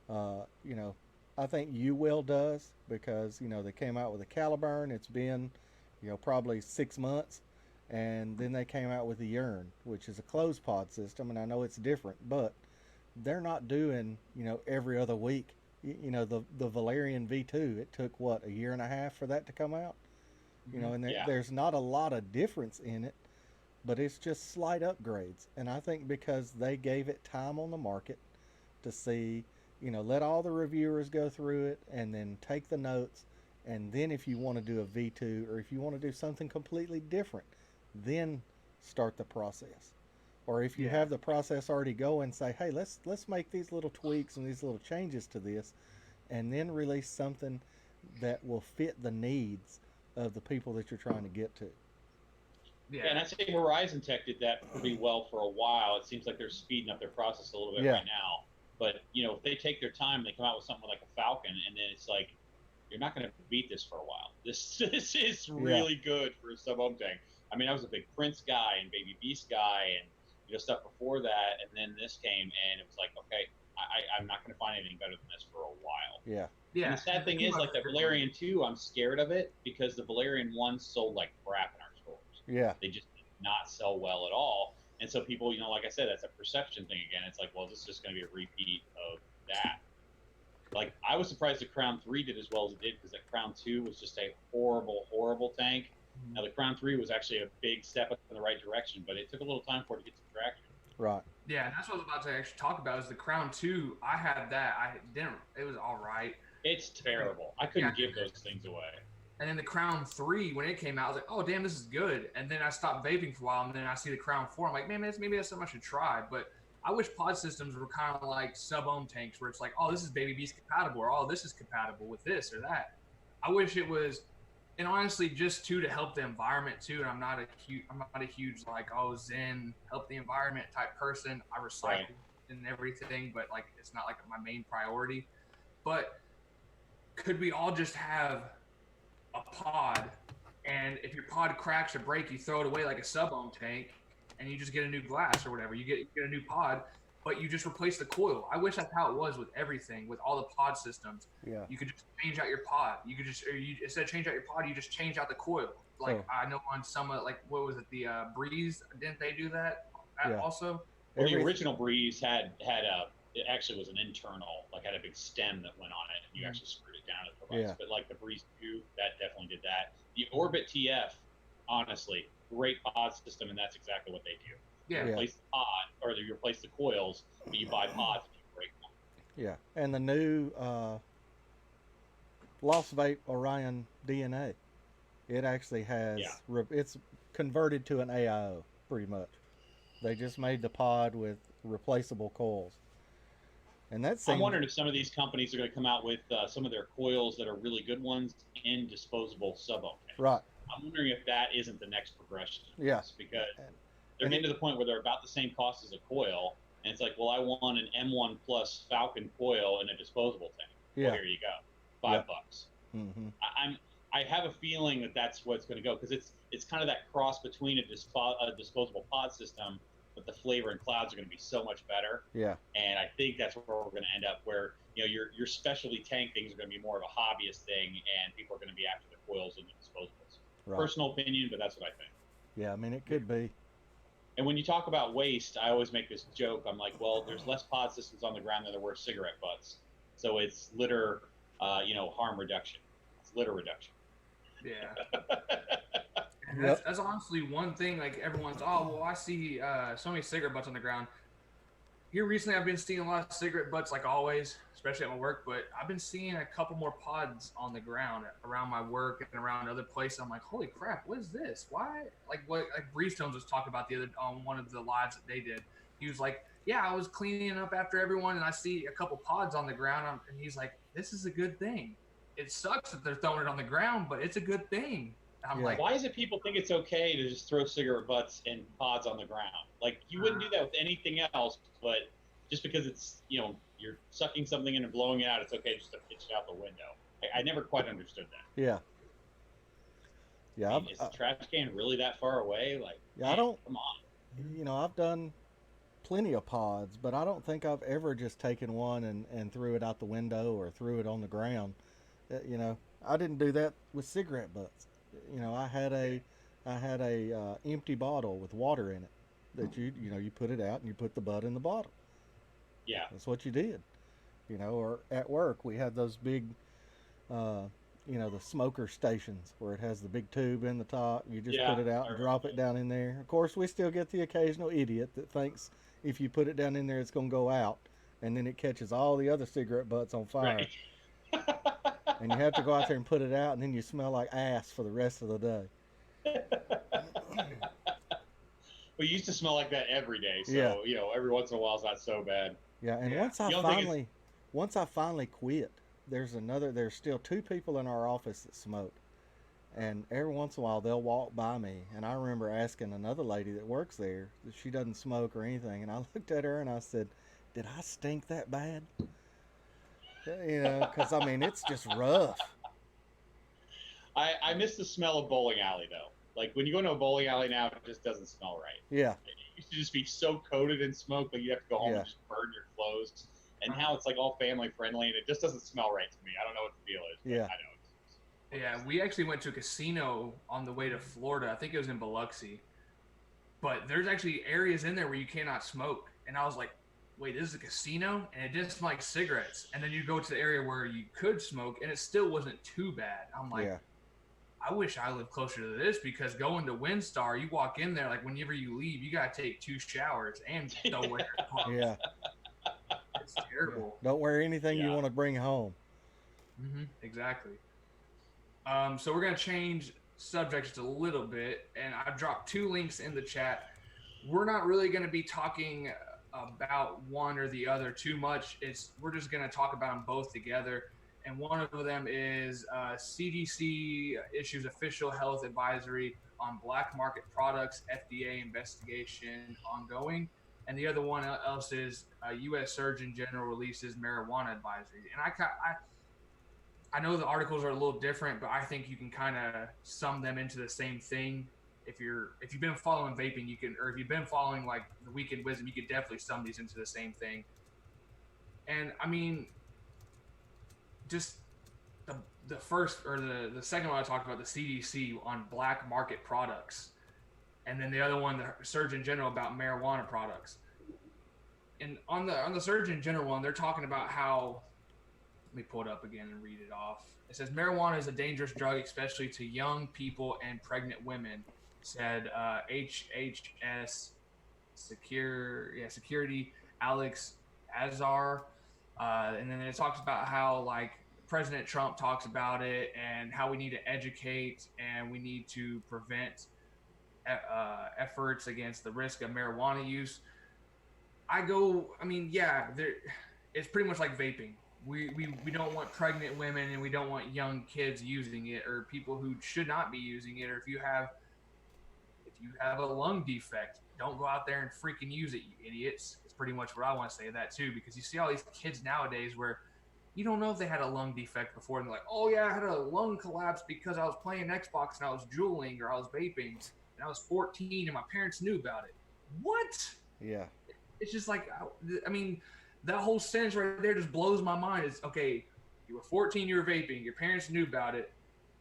I think UWell does because, they came out with a Caliburn. It's been, probably 6 months. And then they came out with the Urn, which is a closed pod system. And I know it's different, but they're not doing, every other week. The Valerian V2, it took, what, a year and a half for that to come out? And there's not a lot of difference in it, but it's just slight upgrades. And I think because they gave it time on the market to see, let all the reviewers go through it and then take the notes. And then if you want to do a V2 or if you want to do something completely different, then start the process. Or if you have the process already going, say, hey, let's make these little tweaks and these little changes to this, and then release something that will fit the needs of the people that you're trying to get to. Yeah, and I'd say Horizon Tech did that pretty well for a while. It seems like they're speeding up their process a little bit right now. But, if they take their time, they come out with something like a Falcon, and then it's like, you're not going to beat this for a while. This is really good for a sub-ohm tank. I mean, I was a big Prince guy and Baby Beast guy and, stuff before that, and then this came, and it was like, okay, I'm not going to find anything better than this for a while. Yeah. And the sad thing is, like the Valerian 2, I'm scared of it because the Valerian 1 sold like crap in our stores. Yeah. They just did not sell well at all. And so people, like I said, that's a perception thing again. It's like, well, this is just going to be a repeat of that. Like, I was surprised the Crown 3 did as well as it did because that Crown 2 was just a horrible, horrible tank. Now, the Crown 3 was actually a big step in the right direction, but it took a little time for it to get some traction. Right. Yeah, that's what I was about to actually talk about is the Crown 2. I had that. It was all right. It's terrible. I couldn't give those things away. And then the Crown 3, when it came out, I was like, oh, damn, this is good. And then I stopped vaping for a while, and then I see the Crown 4. I'm like, man, maybe that's something I should try. But I wish pod systems were kind of like sub-ohm tanks where it's like, oh, this is Baby Beast compatible, or oh, this is compatible with this or that. I wish it was, and honestly, just to help the environment too. And I'm not a huge like, oh, Zen, help the environment type person. I recycle and everything, but like, it's not like my main priority. But could we all just have a pod, and if your pod cracks or breaks, you throw it away like a sub-ohm tank, and you just get a new glass or whatever. You get a new pod, but you just replace the coil. I wish that's how it was with everything, with all the pod systems. Yeah. You could just change out your pod. You could just, instead of change out your pod, you just change out the coil. Like I know on some like what was it, the Breeze? Didn't they do that also? Well, the original Breeze had it actually was an internal, like had a big stem that went on it, and you actually screwed it down at the right. But like the Breeze 2, that definitely did that. The Orbit TF, honestly, great pod system, and that's exactly what they do. Yeah. You replace the pod, or you replace the coils, but you buy pods and you break them. Yeah, and the new Lost Vape Orion DNA, it actually has, it's converted to an AIO, pretty much. They just made the pod with replaceable coils. And that I'm seems wondering if some of these companies are going to come out with some of their coils that are really good ones in disposable sub-ohms. right. I'm wondering if that isn't the next progression of Yeah. this, because And, they're and getting it, to the point where they're about the same cost as a coil, and it's like, well, I want an M1 Plus Falcon coil in a disposable tank. Well, yeah. here you go, Yep. $5. Mm-hmm. I have a feeling that that's what's going to go, because it's kind of that cross between a disposable pod system, but the flavor and clouds are going to be so much better. Yeah. And I think that's where we're going to end up, where your specialty tank things are going to be more of a hobbyist thing, and people are going to be after the coils and the disposables. Right. Personal opinion, but that's what I think. Yeah. I mean, it could be. And when you talk about waste, I always make this joke. I'm like, well, there's less pod systems on the ground than there were cigarette butts, so it's litter, harm reduction. It's litter reduction. Yeah. And Yep. that's honestly one thing. Like everyone's, oh well, I see so many cigarette butts on the ground. Here recently, I've been seeing a lot of cigarette butts, like always, especially at my work. But I've been seeing a couple more pods on the ground around my work and around other places. I'm like, holy crap, what is this? Why? Like Breestones was talking about the other on one of the lives that they did. He was like, yeah, I was cleaning up after everyone, and I see a couple pods on the ground, and he's like, this is a good thing. It sucks that they're throwing it on the ground, but it's a good thing. I'm like, why is it people think it's okay to just throw cigarette butts and pods on the ground? Like, you wouldn't do that with anything else, but just because it's, you're sucking something in and blowing it out, it's okay just to pitch it out the window. I never quite understood that. Yeah. Yeah. Is the trash can really that far away? Like, Yeah. man, I don't. come on. I've done plenty of pods, but I don't think I've ever just taken one and threw it out the window or threw it on the ground. I didn't do that with cigarette butts. I had a empty bottle with water in it that you put it out and you put the butt in the bottle. Yeah. That's what you did. Or at work we had those big, the smoker stations where it has the big tube in the top. You just put it out and drop it down in there. Of course, we still get the occasional idiot that thinks if you put it down in there, it's going to go out, and then it catches all the other cigarette butts on fire. Right. And you have to go out there and put it out, and then you smell like ass for the rest of the day. We used to smell like that every day, so Yeah. Every once in a while it's not so bad. Yeah, and Yeah. once I finally quit, there's still two people in our office that smoke. And every once in a while they'll walk by me, and I remember asking another lady that works there that she doesn't smoke or anything, and I looked at her and I said, "Did I stink that bad?" Because I mean, it's just rough. I miss the smell of bowling alley though. Like, when you go into a bowling alley now, it just doesn't smell right. Yeah. It used to just be so coated in smoke that you have to go home and just burn your clothes. And now it's like all family friendly, and it just doesn't smell right to me. I don't know what the deal is. But Yeah. I know. yeah, we actually went to a casino on the way to Florida. I think it was in Biloxi. But there's actually areas in there where you cannot smoke. And I was like, wait, this is a casino? And it just smelled like cigarettes. And then you go to the area where you could smoke, and it still wasn't too bad. I'm like, Yeah. I wish I lived closer to this, because going to WinStar, you walk in there, like whenever you leave, you got to take 2 showers and don't wear clothes. Yeah. It's terrible. Don't wear anything you want to bring home. Exactly. So we're going to change subjects just a little bit, and I've dropped 2 links in the chat. We're not really going to be talking about one or the other too much. We're just going to talk about them both together. And one of them is CDC issues official health advisory on black market products, FDA investigation ongoing. And the other one else is U.S. Surgeon General releases marijuana advisory. And I know the articles are a little different, but I think you can kind of sum them into the same thing. If you've been following vaping, if you've been following like the Weekend Wisdom, you could definitely sum these into the same thing. And I mean, just the first or the second one I talked about, the CDC on black market products, and then the other one, the Surgeon General, about marijuana products. And on the Surgeon General one, they're talking about how, let me pull it up again and read it off. It says marijuana is a dangerous drug, especially to young people and pregnant women, said HHS Security Alex Azar. And then it talks about how like President Trump talks about it and how we need to educate and we need to prevent efforts against the risk of marijuana use. it's pretty much like vaping. We don't want pregnant women and we don't want young kids using it, or people who should not be using it, or if you have a lung defect, don't go out there and freaking use it, you idiots. It's pretty much what I want to say to that too, because you see all these kids nowadays where you don't know if they had a lung defect before, and they're like, oh yeah, I had a lung collapse because I was playing Xbox and I was juuling or I was vaping and I was 14 and my parents knew about it. What? Yeah. It's just like, I mean, that whole sentence right there just blows my mind. It's okay, you were 14, you were vaping, your parents knew about it,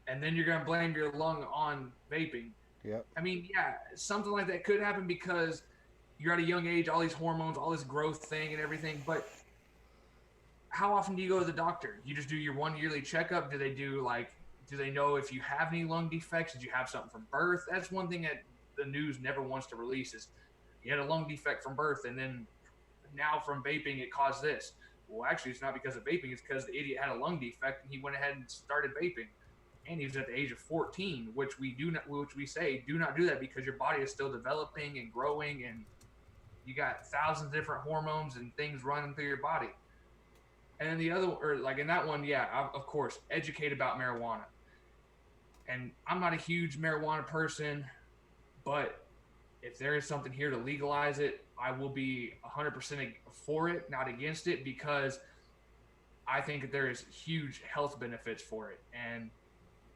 and then you're gonna blame your lung on vaping. Yep. I mean, yeah, something like that could happen because you're at a young age, all these hormones, all this growth thing and everything, but how often do you go to the doctor? You just do your 1 yearly checkup? Do they know if you have any lung defects? Did you have something from birth? That's one thing that the news never wants to release is you had a lung defect from birth and then now from vaping it caused this. Well, actually, it's not because of vaping. It's because the idiot had a lung defect and he went ahead and started vaping. And he was at the age of 14, which we say do not do that because your body is still developing and growing and you got thousands of different hormones and things running through your body. And then the other, or like in that one, yeah, of course, educate about marijuana. And I'm not a huge marijuana person, but if there is something here to legalize it, I will be 100% for it, not against it, because I think that there is huge health benefits for it. And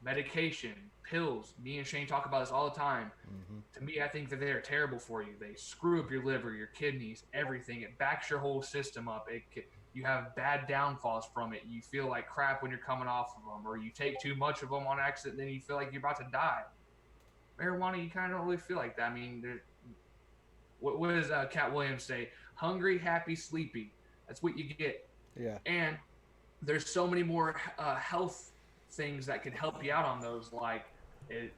medication, pills, me and Shane talk about this all the time. Mm-hmm. To me, I think that they are terrible for you. They screw up your liver, your kidneys, everything. It backs your whole system up. You have bad downfalls from it. You feel like crap when you're coming off of them, or you take too much of them on accident, then you feel like you're about to die. Marijuana, you kind of don't really feel like that. I mean, what does Cat Williams say? Hungry, happy, sleepy. That's what you get. Yeah. And there's so many more health things that can help you out on those. Like,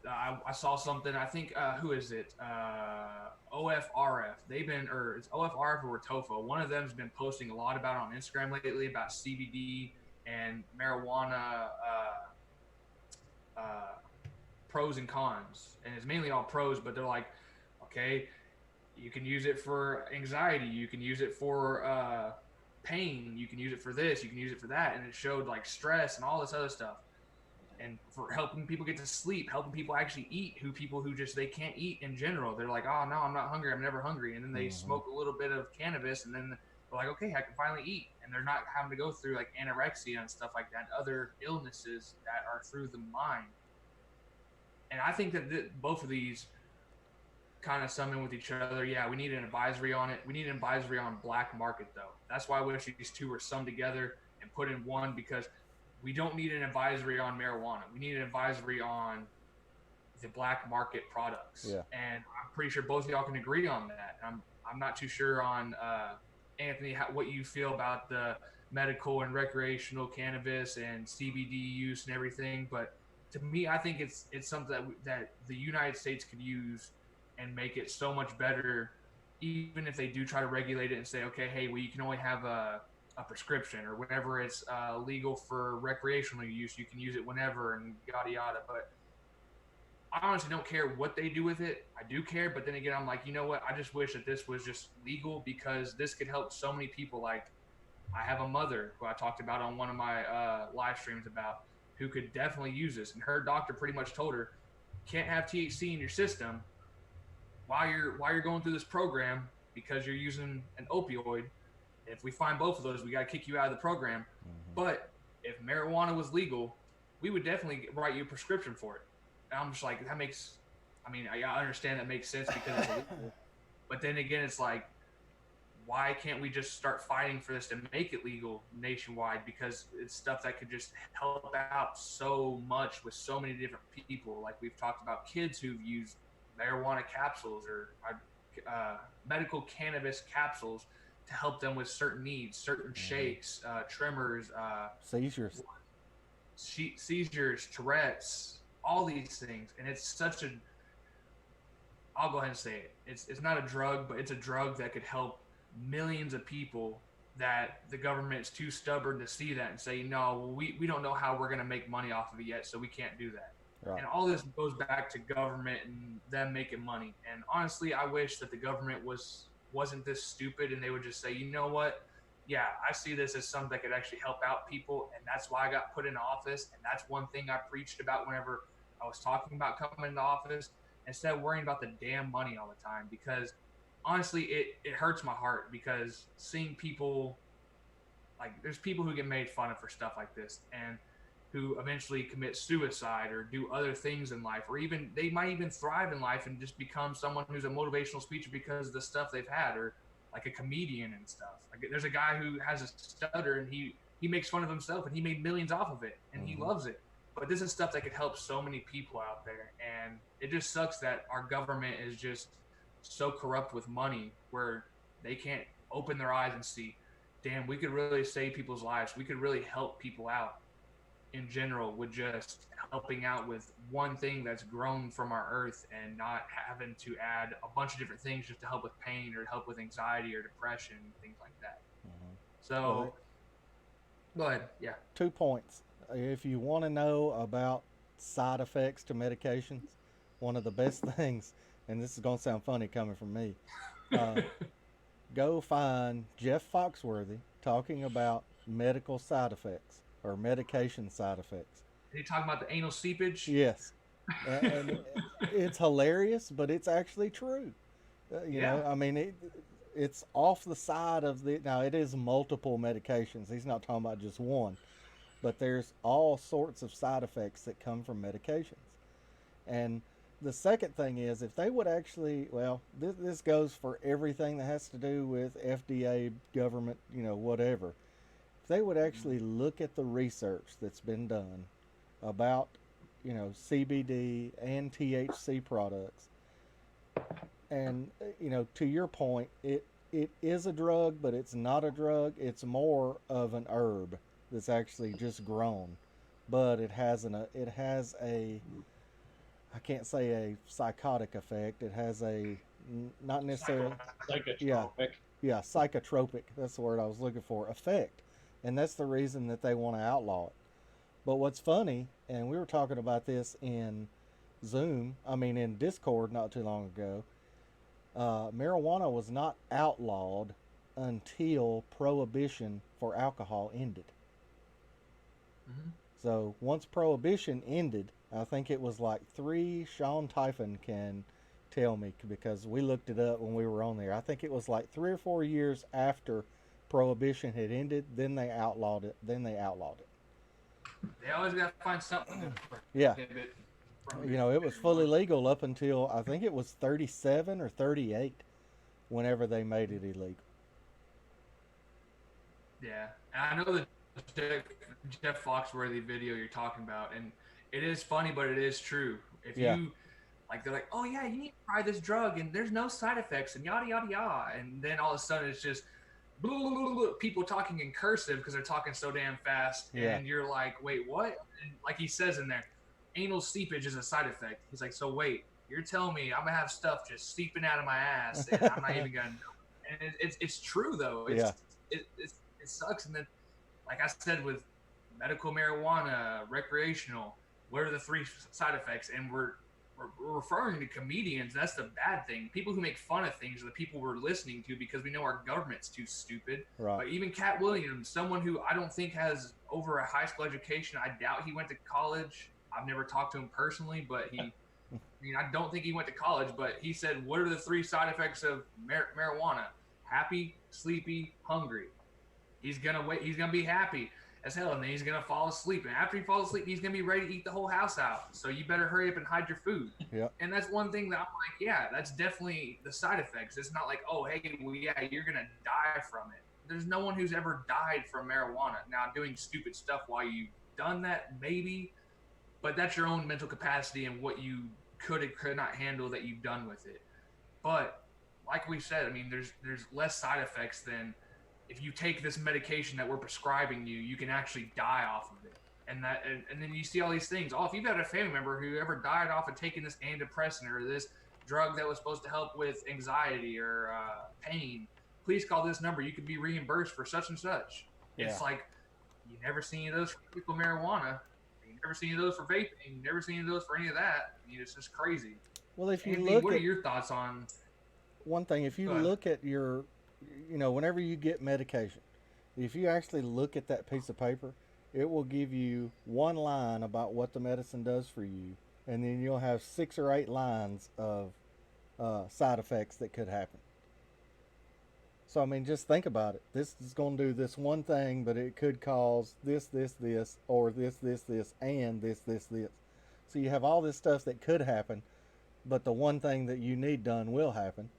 I saw something, I think, who is it? OFRF. It's OFRF or TOFO. One of them has been posting a lot about it on Instagram lately about CBD and marijuana pros and cons. And it's mainly all pros, but they're like, okay, you can use it for anxiety. You can use it for pain. You can use it for this. You can use it for that. And it showed like stress and all this other stuff. And for helping people get to sleep, helping people actually eat, people who just, they can't eat in general. They're like, oh, no, I'm not hungry. I'm never hungry. And then they smoke a little bit of cannabis and then they're like, okay, I can finally eat. And they're not having to go through like anorexia and stuff like that, other illnesses that are through the mind. And I think that both of these kind of sum in with each other. Yeah, we need an advisory on it. We need an advisory on black market, though. That's why I wish these two were summed together and put in one, because we don't need an advisory on marijuana. We need an advisory on the black market products. Yeah. And I'm pretty sure both of y'all can agree on that. I'm not too sure on Anthony, what you feel about the medical and recreational cannabis and CBD use and everything. But to me, I think it's something that the United States could use and make it so much better, even if they do try to regulate it and say, okay, hey, well, you can only have a prescription, or whenever it's legal for recreational use, you can use it whenever and yada yada. But I honestly don't care what they do with it. I do care, but then again, I'm like, you know what? I just wish that this was just legal, because this could help so many people. Like, I have a mother who I talked about on one of my live streams about, who could definitely use this, and her doctor pretty much told her, can't have THC in your system while you're going through this program because you're using an opioid. If we find both of those, we got to kick you out of the program. Mm-hmm. But if marijuana was legal, we would definitely write you a prescription for it. And I'm just like, I understand that makes sense because it's illegal. But then again, it's like, why can't we just start fighting for this to make it legal nationwide? Because it's stuff that could just help out so much with so many different people. Like we've talked about kids who've used marijuana capsules or medical cannabis capsules to help them with certain needs, certain shakes, tremors, seizures, Tourette's, all these things. And it's I'll go ahead and say it. It's not a drug, but it's a drug that could help millions of people that the government's too stubborn to see that and say, no, we don't know how we're going to make money off of it yet, so we can't do that. Right. And all this goes back to government and them making money. And honestly, I wish that the government wasn't this stupid and they would just say, you know what, yeah, I see this as something that could actually help out people, and that's why I got put in office. And that's one thing I preached about whenever I was talking about coming into office, instead of worrying about the damn money all the time. Because honestly, it hurts my heart because seeing people, like, there's people who get made fun of for stuff like this, and who eventually commit suicide or do other things in life, or even they might even thrive in life and just become someone who's a motivational speaker because of the stuff they've had, or like a comedian and stuff. Like, there's a guy who has a stutter, and he makes fun of himself, and he made millions off of it, and he loves it. But this is stuff that could help so many people out there, and it just sucks that our government is just so corrupt with money where they can't open their eyes and see, damn, we could really save people's lives. We could really help people out in general with just helping out with one thing that's grown from our earth, and not having to add a bunch of different things just to help with pain or help with anxiety or depression, things like that. So, go ahead. Yeah. 2 points. If you want to know about side effects to medications, one of the best things, and this is going to sound funny coming from me, go find Jeff Foxworthy talking about medical side effects or medication side effects. Are you talking about the anal seepage? Yes. And it's hilarious, but it's actually true. You know, I mean, it's off the side of the. Now, it is multiple medications. He's not talking about just one, but there's all sorts of side effects that come from medications. And the second thing is, if they would actually, well, this goes for everything that has to do with FDA, government, you know, whatever. If they would actually look at the research that's been done about, you know, CBD and THC products, and, you know, to your point, it is a drug, but it's not a drug. It's more of an herb that's actually just grown, but it has a I can't say a psychotic effect. It has a not necessarily psychotropic. Yeah, psychotropic. That's the word I was looking for. Effect, and that's the reason that they want to outlaw it. But what's funny, and we were talking about this in in Discord not too long ago. Marijuana was not outlawed until prohibition for alcohol ended. So once prohibition ended, I think it was like Sean Typhon can tell me because we looked it up when we were on there. I think it was like 3 or 4 years after prohibition had ended, then they outlawed it. They always got to find something. Yeah. You know, it was fully legal up until I think it was 37 or 38 whenever they made it illegal. Yeah. And I know the Jeff Foxworthy video you're talking about, and it is funny, but it is true. If you, like, they're like, oh yeah, you need to try this drug, and there's no side effects, and yada, yada, yada. And then all of a sudden it's just blah, blah, blah, blah, people talking in cursive because they're talking so damn fast. And you're like, wait, what? And like he says in there, anal seepage is a side effect. He's like, so wait, you're telling me I'm going to have stuff just seeping out of my ass, and I'm not even going to know. And it's true, though. It sucks. And then, like I said, with medical marijuana, recreational, what are the 3 side effects? And we're referring to comedians. That's the bad thing. People who make fun of things are the people we're listening to because we know our government's too stupid. Right. But even Cat Williams, someone who I don't think has over a high school education, I doubt he went to college. I've never talked to him personally, but I don't think he went to college, but he said, what are the 3 side effects of marijuana? Happy, sleepy, hungry. He's going to be happy as hell, and then he's going to fall asleep. And after he falls asleep, he's going to be ready to eat the whole house out. So you better hurry up and hide your food. Yeah. And that's one thing that I'm like, yeah, that's definitely the side effects. It's not like, oh, hey, well, yeah, you're going to die from it. There's no one who's ever died from marijuana. Now, doing stupid stuff while you've done that, maybe, but that's your own mental capacity and what you could or could not handle that you've done with it. But like we said, I mean, there's less side effects than if you take this medication that we're prescribing you, you can actually die off of it. And then you see all these things. Oh, if you've had a family member who ever died off of taking this antidepressant or this drug that was supposed to help with anxiety or pain, please call this number. You could be reimbursed for such and such. Yeah. It's like, you never see any of those for medical marijuana. You never see any of those for vaping. You never see any of those for any of that. I mean, it's just crazy. Well, if you Anthony, look what at are your thoughts on one thing? If you look at your, you know, whenever you get medication, if you actually look at that piece of paper, it will give you one line about what the medicine does for you, and then you'll have 6 or 8 lines of side effects that could happen. So I mean, just think about it. This is going to do this one thing, but it could cause this, or this, and this. So you have all this stuff that could happen, but the one thing that you need done will happen.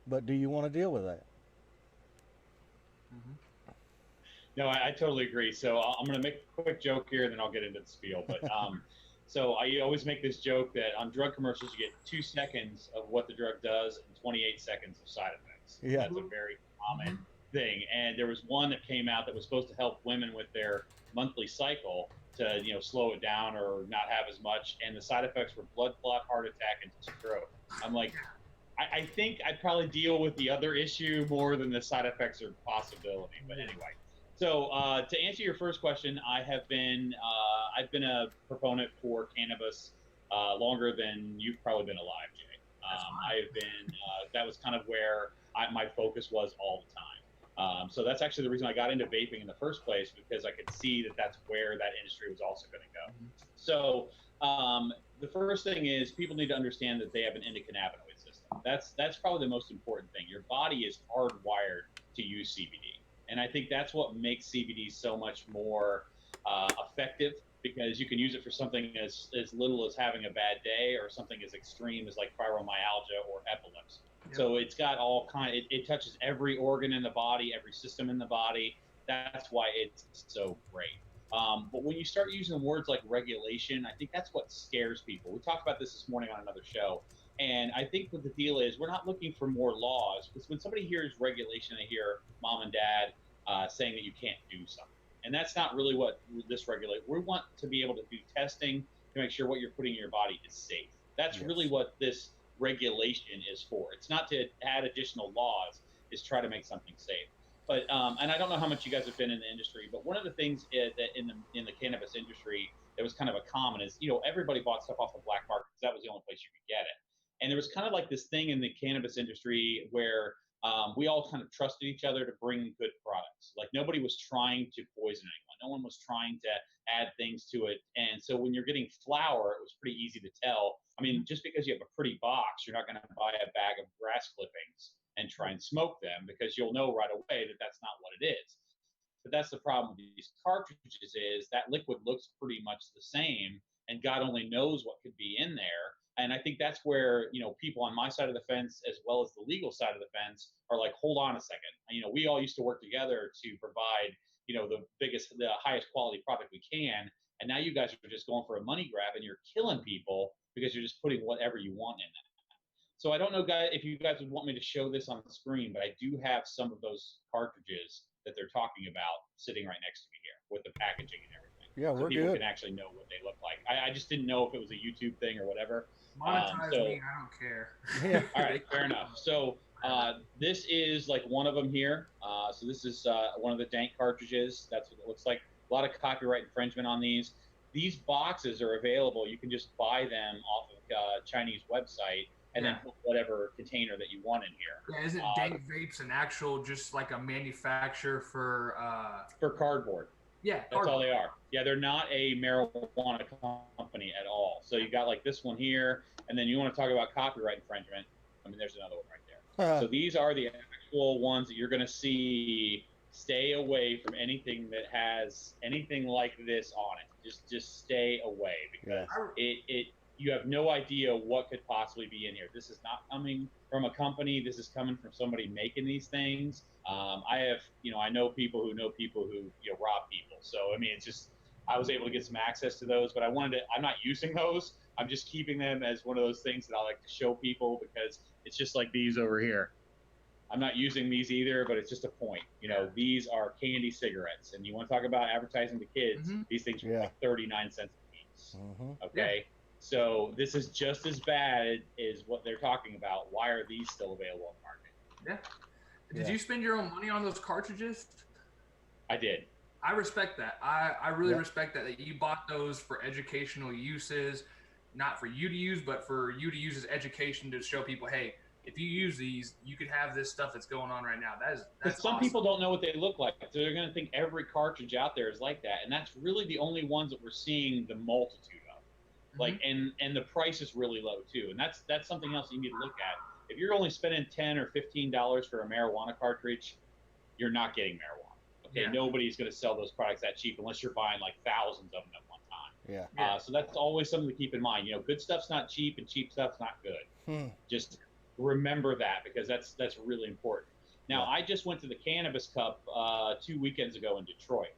But do you want to deal with that? Mm-hmm. No, I totally agree. So I'm going to make a quick joke here, and then I'll get into the spiel. But so I always make this joke that on drug commercials, you get 2 seconds of what the drug does and 28 seconds of side effects. Yeah. That's a very common thing. And there was one that came out that was supposed to help women with their monthly cycle to, slow it down or not have as much. And the side effects were blood clot, heart attack, and stroke. I'm like, I think I'd probably deal with the other issue more than the side effects or possibility. But anyway. So to answer your first question, I've been a proponent for cannabis longer than you've probably been alive, Jay. I've been that was kind of where my focus was all the time. So that's actually the reason I got into vaping in the first place, because I could see that that's where that industry was also going to go. So the first thing is people need to understand that they have an endocannabinoid system. That's probably the most important thing. Your body is hardwired to use CBD. And I think that's what makes CBD so much more effective, because you can use it for something as little as having a bad day, or something as extreme as like fibromyalgia or epilepsy. Yep. So it's got all it touches every organ in the body, every system in the body. That's why it's so great. But when you start using words like regulation, I think that's what scares people. We talked about this morning on another show. And I think what the deal is, we're not looking for more laws, because when somebody hears regulation, they hear mom and dad saying that you can't do something. And that's not really what this regulate. We want to be able to do testing to make sure what you're putting in your body is safe. That's really what this regulation is for. It's not to add additional laws, it's try to make something safe. But and I don't know how much you guys have been in the industry, but one of the things that in the cannabis industry that was kind of a common is, everybody bought stuff off the black market because that was the only place you could get it. And there was kind of like this thing in the cannabis industry where we all kind of trusted each other to bring good products. Like nobody was trying to poison anyone. No one was trying to add things to it. And so when you're getting flour, it was pretty easy to tell. I mean, just because you have a pretty box, you're not going to buy a bag of grass clippings and try and smoke them, because you'll know right away that that's not what it is. But that's the problem with these cartridges, is that liquid looks pretty much the same, and God only knows what could be in there. And I think that's where, people on my side of the fence, as well as the legal side of the fence, are like, hold on a second. We all used to work together to provide, the highest quality product we can. And now you guys are just going for a money grab, and you're killing people because you're just putting whatever you want in that. So I don't know, guys, if you guys would want me to show this on the screen, but I do have some of those cartridges that they're talking about sitting right next to me here with the packaging and everything. Yeah, so we're people good. can actually know what they look like. I just didn't know if it was a YouTube thing or whatever. Monetize me, I don't care. Yeah. All right, fair enough. So this is like one of them here. So this is one of the dank cartridges. That's what it looks like. A lot of copyright infringement on these. These boxes are available. You can just buy them off of a Chinese website and then put whatever container that you want in here. Yeah, isn't Dank Vapes an actual, just like a manufacturer for cardboard? Yeah, that's cardboard. all they are. Yeah, they're not a marijuana company at all. So you got like this one here, and then you want to talk about copyright infringement. I mean, there's another one right there. So these are the actual ones that you're going to see. Stay away from anything that has anything like this on it. Just stay away, because you have no idea what could possibly be in here. This is not coming from a company. This is coming from somebody making these things. I know people who rob people. So, I mean, it's just, I was able to get some access to those, but I'm not using those. I'm just keeping them as one of those things that I like to show people, because it's just like these over here. I'm not using these either, but it's just a point. These are candy cigarettes, and you want to talk about advertising to kids, these things are like 39 cents a piece. Okay. Yeah. So this is just as bad as what they're talking about. Why are these still available on the market? Yeah. Did you spend your own money on those cartridges? I did. I respect that. I really respect that you bought those for educational uses, not for you to use, but for you to use as education to show people, hey, if you use these, you could have this stuff that's going on right now. That's Because some awesome. people don't know what they look like, so they're going to think every cartridge out there is like that, and that's really the only ones that we're seeing the multitude of. Like, and the price is really low too, and that's something else you need to look at. If you're only spending $10 or $15 for a marijuana cartridge, you're not getting marijuana. Okay, nobody's going to sell those products that cheap unless you're buying like thousands of them at one time. Yeah. So that's always something to keep in mind. You know, good stuff's not cheap, and cheap stuff's not good. Just remember that, because that's really important. Now, I just went to the Cannabis Cup 2 weekends ago in Detroit.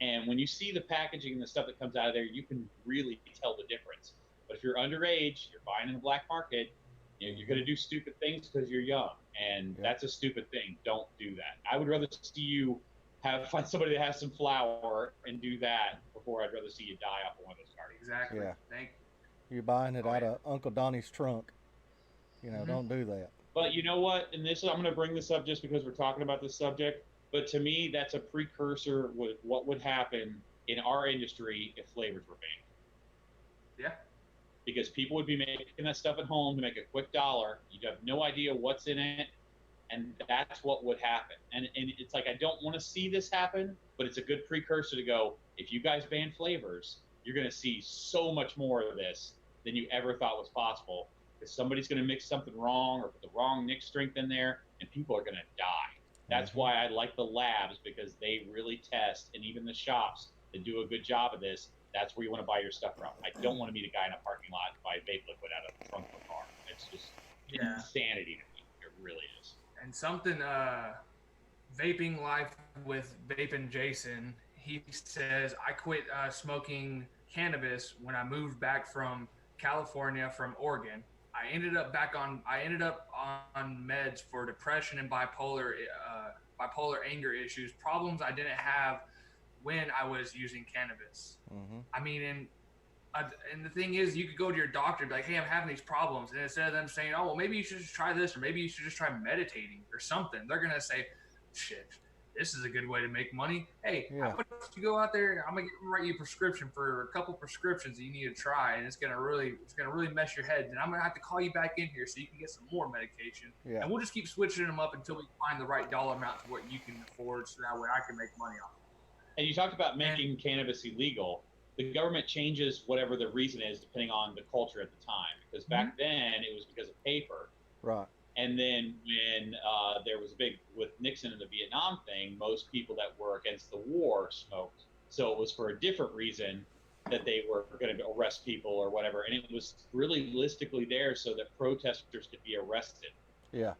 And when you see the packaging and the stuff that comes out of there, you can really tell the difference. But if you're underage, you're buying in the black market, you know, you're going to do stupid things because you're young. And that's a stupid thing. Don't do that. I would rather see you find somebody that has some flour and do that before I'd rather see you die off of one of those cards. Exactly. Yeah. Thank you. You're buying it out of Uncle Donnie's trunk. You know, don't do that. But you know what? And this, I'm going to bring this up just because we're talking about this subject. But to me, that's a precursor with what would happen in our industry if flavors were banned. Yeah. Because people would be making that stuff at home to make a quick dollar. You'd have no idea what's in it. And that's what would happen. And it's like, I don't want to see this happen, but it's a good precursor to go, if you guys ban flavors, you're going to see so much more of this than you ever thought was possible. Because somebody's going to mix something wrong or put the wrong mix strength in there, and people are going to die. That's why I like the labs, because they really test, and even the shops that do a good job of this, that's where you want to buy your stuff from. I don't want to meet a guy in a parking lot and buy vape liquid out of the trunk of a car. It's just insanity to me. It really is. And something, Vaping Life with Vaping Jason, he says, I quit smoking cannabis when I moved back from California from Oregon. I ended up on meds for depression and bipolar anger issues, problems I didn't have when I was using cannabis. I mean, and the thing is, you could go to your doctor and be like, hey, I'm having these problems. And instead of them saying, oh, well, maybe you should just try this, or maybe you should just try meditating or something, they're going to say, shit, this is a good way to make money. Hey, how about you go out there, I'm going to write you a prescription for a couple prescriptions that you need to try, and it's going to really mess your head. And I'm going to have to call you back in here so you can get some more medication. And we'll just keep switching them up until we find the right dollar amount to what you can afford, so that way I can make money off it. And you talked about making cannabis illegal. The government changes whatever the reason is depending on the culture at the time. Because back then it was because of paper. Right. And then when there was a big, with Nixon and the Vietnam thing, most people that were against the war smoked. So it was for a different reason that they were going to arrest people or whatever. And it was realistically there so that protesters could be arrested. Yeah.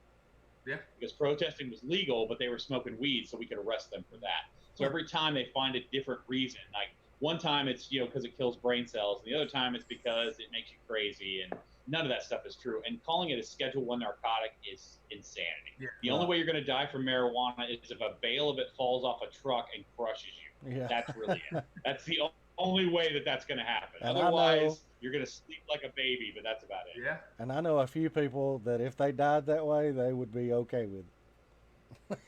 Because protesting was legal, but they were smoking weed, so we could arrest them for that. So every time they find a different reason, like one time it's, you know, because it kills brain cells, and the other time it's because it makes you crazy, and none of that stuff is true. And calling it a Schedule I narcotic is insanity. The only way you're going to die from marijuana is if a bale of it falls off a truck and crushes you. That's really it. That's the only way that that's going to happen. And otherwise, you're going to sleep like a baby, but that's about it. And I know a few people that if they died that way, they would be okay with it.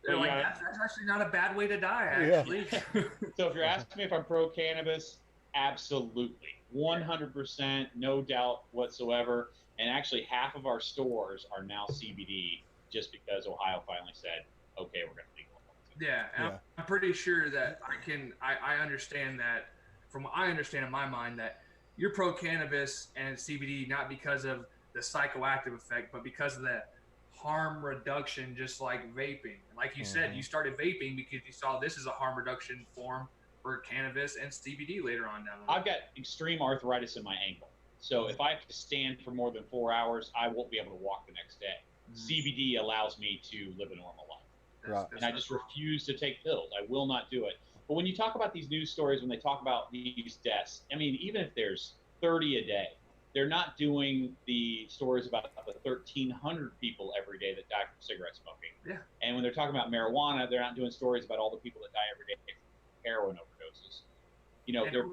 They're like, that's actually not a bad way to die, actually. So if you're asking me if I'm pro-cannabis, absolutely. 100%, no doubt whatsoever. And actually, half of our stores are now CBD just because Ohio finally said, okay, we're going to legalize it. And I'm pretty sure that I understand that, from what I understand in my mind, that you're pro-cannabis and CBD not because of the psychoactive effect, but because of the harm reduction, just like vaping. Like you said, you started vaping because you saw this is a harm reduction form for cannabis and CBD later on down the road. I've got extreme arthritis in my ankle. So if I have to stand for more than 4 hours, I won't be able to walk the next day. CBD allows me to live a normal life. And I just refuse to take pills. I will not do it. But when you talk about these news stories, when they talk about these deaths, I mean, even if there's 30 a day, they're not doing the stories about the 1,300 people every day that die from cigarette smoking. And when they're talking about marijuana, they're not doing stories about all the people that die every day from heroin overdoses. You know, they're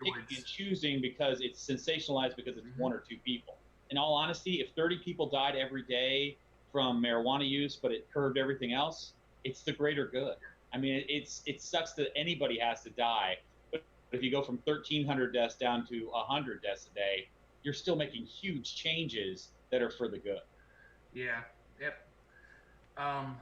picking and choosing because it's sensationalized because it's one or two people. In all honesty, if 30 people died every day from marijuana use, but it curbed everything else, it's the greater good. I mean, it sucks that anybody has to die. But if you go from 1,300 deaths down to 100 deaths a day, you're still making huge changes that are for the good. Yeah. Yep. Um,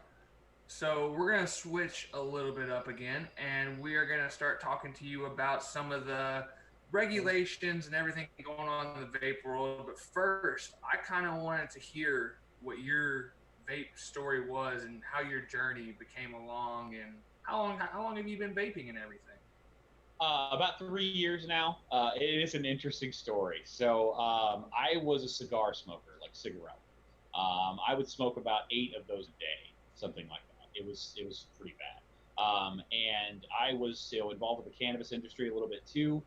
so we're gonna switch a little bit up again, and we are gonna start talking to you about some of the regulations and everything going on in the vape world. But first, I kind of wanted to hear what your vape story was and how your journey became along, and how long have you been vaping and everything? About 3 years now. It is an interesting story. So I was a cigar smoker, like cigarette. I would smoke about 8 of those a day, something like that. It was pretty bad. And I was involved with the cannabis industry a little bit too.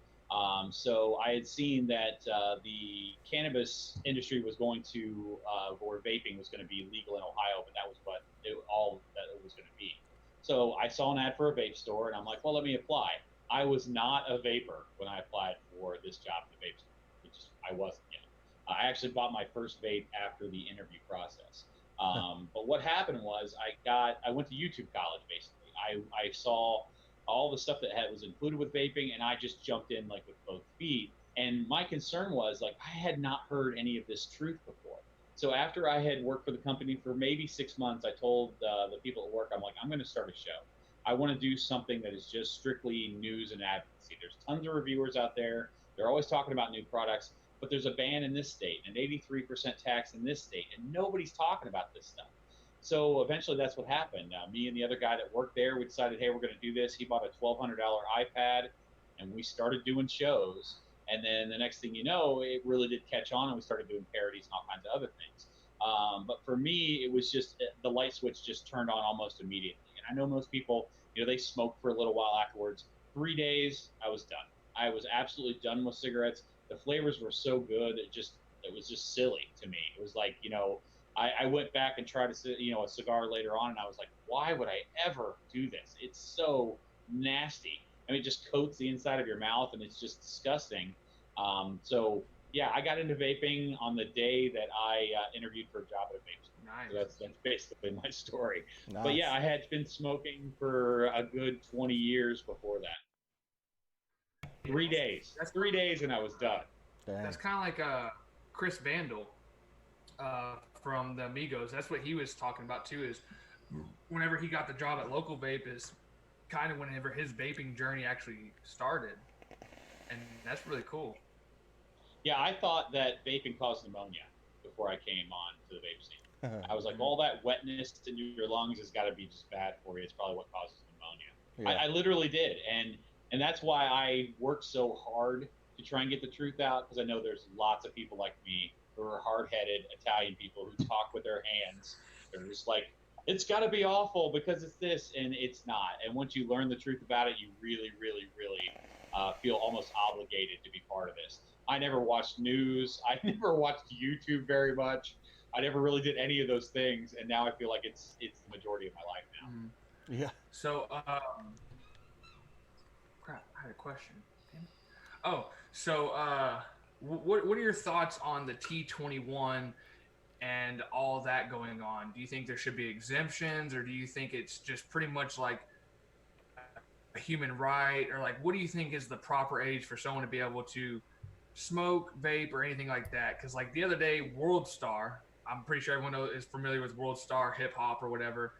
So I had seen that the cannabis industry was going to, or vaping was going to be legal in Ohio, but that was all that it was going to be. So I saw an ad for a vape store, and I'm like, well, let me apply. I was not a vapor when I applied for this job at the vape store. I wasn't yet. I actually bought my first vape after the interview process. But what happened was I went to YouTube college basically. I saw all the stuff that was included with vaping, and I just jumped in like with both feet. And my concern was like I had not heard any of this truth before. So after I had worked for the company for maybe 6 months, I told the people at work, I'm like, I'm going to start a show. I want to do something that is just strictly news and advocacy. There's tons of reviewers out there. They're always talking about new products, but there's a ban in this state, an 83% tax in this state, and nobody's talking about this stuff. So eventually that's what happened. Me and the other guy that worked there, we decided, hey, we're going to do this. He bought a $1,200 iPad, and we started doing shows. And then the next thing you know, it really did catch on, and we started doing parodies and all kinds of other things. But for me, it was just the light switch just turned on almost immediately. And I know most people, they smoke for a little while afterwards. 3 days, I was done. I was absolutely done with cigarettes. The flavors were so good, it was just silly to me. It was like, I went back and tried a cigar later on, and I was like, why would I ever do this? It's so nasty. I mean, it just coats the inside of your mouth, and it's just disgusting. So yeah, I got into vaping on the day that I interviewed for a job at a vape store. Nice. So that's basically my story. Nice. But yeah, I had been smoking for a good 20 years before that. 3 days. That's 3 days, and I was done. Dang. That's kind of like Chris Vandal from the Amigos. That's what he was talking about too. Is whenever he got the job at Local Vape, is kind of whenever his vaping journey actually started, and that's really cool. Yeah, I thought that vaping caused pneumonia before I came on to the vape scene. I was like, all that wetness in your lungs has got to be just bad for you. It's probably what causes pneumonia. Yeah. I literally did, and that's why I worked so hard to try and get the truth out, because I know there's lots of people like me who are hard-headed Italian people who talk with their hands. They're just like, it's got to be awful because it's this, and it's not. And once you learn the truth about it, you really, really, really feel almost obligated to be part of this. I never watched news. I never watched YouTube very much. I never really did any of those things, and now I feel like it's the majority of my life now. Yeah. So, crap, I had a question. Oh, so what are your thoughts on the T21 and all that going on? Do you think there should be exemptions, or do you think it's just pretty much like a human right, or like what do you think is the proper age for someone to be able to smoke, vape, or anything like that? Because like the other day, World Star, I'm pretty sure everyone is familiar with World Star Hip Hop or whatever.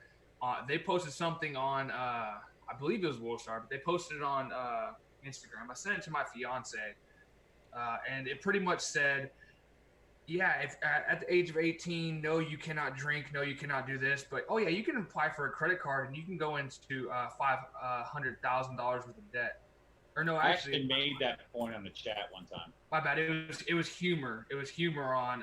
They posted something on, I believe it was World Star, but they posted it on Instagram. I sent it to my fiance, and it pretty much said, yeah, if at the age of 18, no, you cannot drink, no, you cannot do this, but oh yeah, you can apply for a credit card and you can go into $500,000 worth of debt. Or no, I actually made that point on the chat one time. My bad. It was humor. It was humor on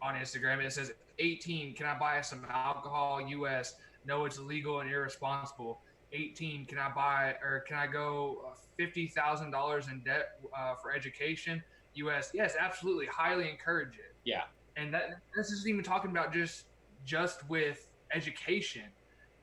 Instagram. It says 18. Can I buy some alcohol? U.S. No, it's illegal and irresponsible. 18. Can I go $50,000 in debt for education? U.S. Yes, absolutely. Highly encourage it. Yeah. And this isn't even talking about just with education,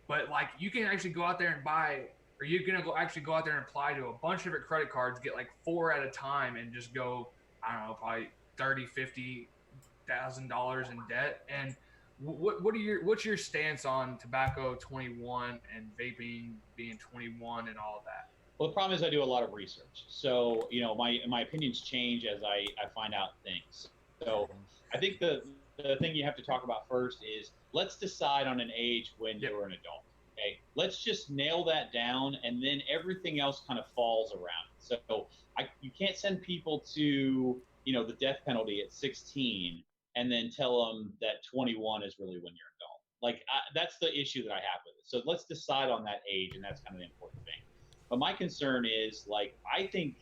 but like you can actually go out there and buy. Or you're going to actually go out there and apply to a bunch of different credit cards, get like 4 at a time, and just go, I don't know, probably $30,000-$50,000 in debt. And what's your stance on tobacco 21 and vaping being 21 and all of that? Well, the problem is I do a lot of research. So, my opinions change as I find out things. So I think the thing you have to talk about first is let's decide on an age when Yep. you're an adult. Okay. Let's just nail that down, and then everything else kind of falls around. So you can't send people to, the death penalty at 16 and then tell them that 21 is really when you're adult. Like, that's the issue that I have with it. So let's decide on that age, and that's kind of the important thing. But my concern is, like, I think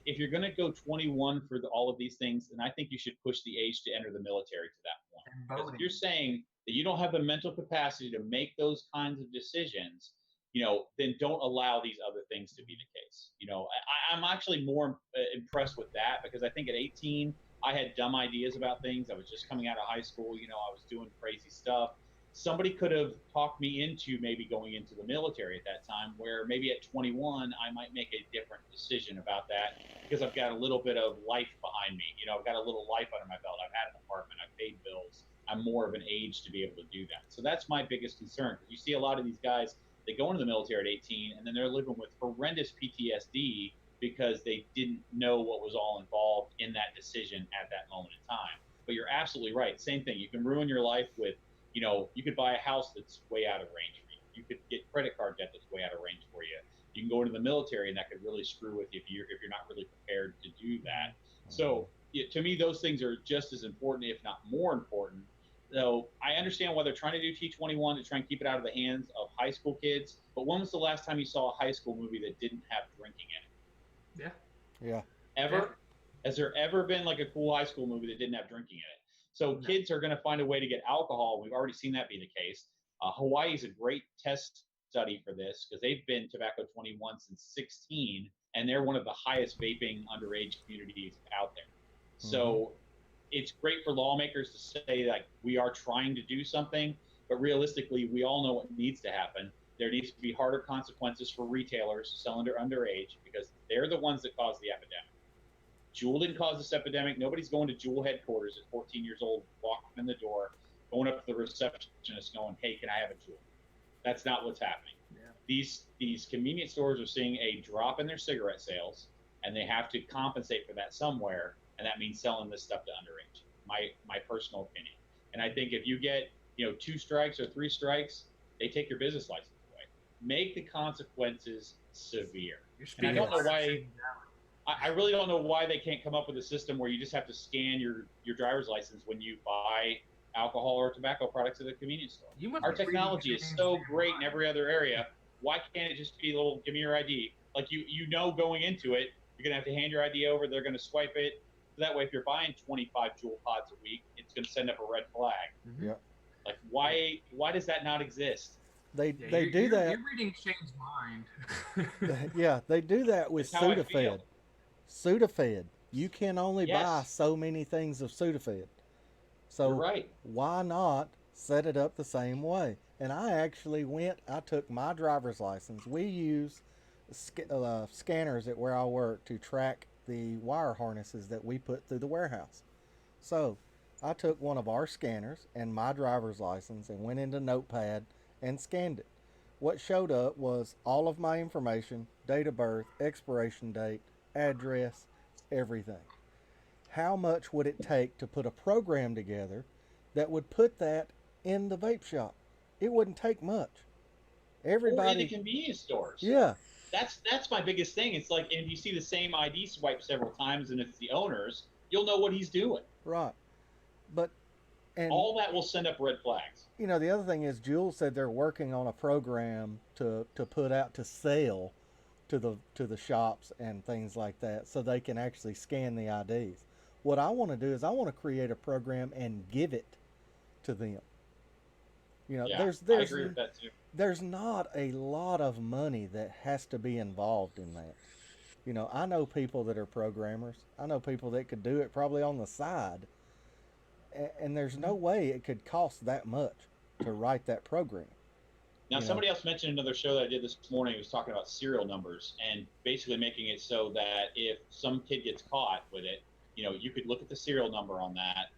if you're going to go 21 for all of these things, then I think you should push the age to enter the military to that point. And Because if voting. you're saying that you don't have the mental capacity to make those kinds of decisions, then don't allow these other things to be the case. I'm actually more impressed with that, because I think at 18, I had dumb ideas about things. I was just coming out of high school. I was doing crazy stuff. Somebody could have talked me into maybe going into the military at that time, where maybe at 21 I might make a different decision about that, because I've got a little bit of life behind me. I've got a little life under my belt. I've had an apartment, I've paid bills. I'm more of an age to be able to do that. So that's my biggest concern, because you see a lot of these guys, they go into the military at 18 and then they're living with horrendous PTSD because they didn't know what was all involved in that decision at that moment in time. But you're absolutely right. Same thing. You can ruin your life with, you could buy a house that's way out of range for you. You could get credit card debt that's way out of range for you. You can go into the military, and that could really screw with you if you're not really prepared to do that. So to me, those things are just as important, if not more important. So I understand why they're trying to do T21 to try and keep it out of the hands of high school kids. But when was the last time you saw a high school movie that didn't have drinking in it? Yeah. Yeah. Ever? Yeah. Has there ever been like a cool high school movie that didn't have drinking in it? So kids are going to find a way to get alcohol. We've already seen that be the case. Hawaii is a great test study for this, because they've been tobacco 21 since 16, and they're one of the highest vaping underage communities out there. So it's great for lawmakers to say, like, we are trying to do something, but realistically, we all know what needs to happen. There needs to be harder consequences for retailers selling to underage, because they're the ones that cause the epidemic. Juul didn't cause this epidemic. Nobody's going to Juul headquarters at 14 years old, walking in the door, going up to the receptionist going, hey, can I have a Juul? That's not what's happening. Yeah. These convenience stores are seeing a drop in their cigarette sales, and they have to compensate for that somewhere, and that means selling this stuff to underage. My personal opinion. And I think if you get 2 strikes or 3 strikes, they take your business license away. Make the consequences severe. And I don't know why. I really don't know why they can't come up with a system where you just have to scan your driver's license when you buy alcohol or tobacco products at a convenience store. Our technology is so great in every other area. Why can't it just be a little, give me your ID? Like, going into it, you're going to have to hand your ID over. They're going to swipe it. So that way, if you're buying 25 Juul pods a week, it's going to send up a red flag. Yeah. Like, why does that not exist? They do that. You're reading Shane's mind. Yeah, they do that with Sudafed. Sudafed. You can only buy so many things of Sudafed. So you're right. Why not set it up the same way? And I took my driver's license. We use scanners at where I work to track the wire harnesses that we put through the warehouse. So I took one of our scanners and my driver's license and went into Notepad and scanned it. What showed up was all of my information, date of birth, expiration date, address, everything. How much would it take to put a program together that would put that in the vape shop? It wouldn't take much. Everybody, or in the convenience stores. Yeah. That's my biggest thing. It's like, if you see the same ID swipe several times and it's the owner's, you'll know what he's doing. Right. But all that will send up red flags. The other thing is, Jules said they're working on a program to put out to sell to the shops and things like that, so they can actually scan the IDs. What I want to do is I want to create a program and give it to them. I agree with that too. There's not a lot of money that has to be involved in that. I know people that are programmers. I know people that could do it probably on the side. And there's no way it could cost that much to write that program. Now, somebody else mentioned another show that I did this morning. He was talking about serial numbers and basically making it so that if some kid gets caught with it, you could look at the serial number on that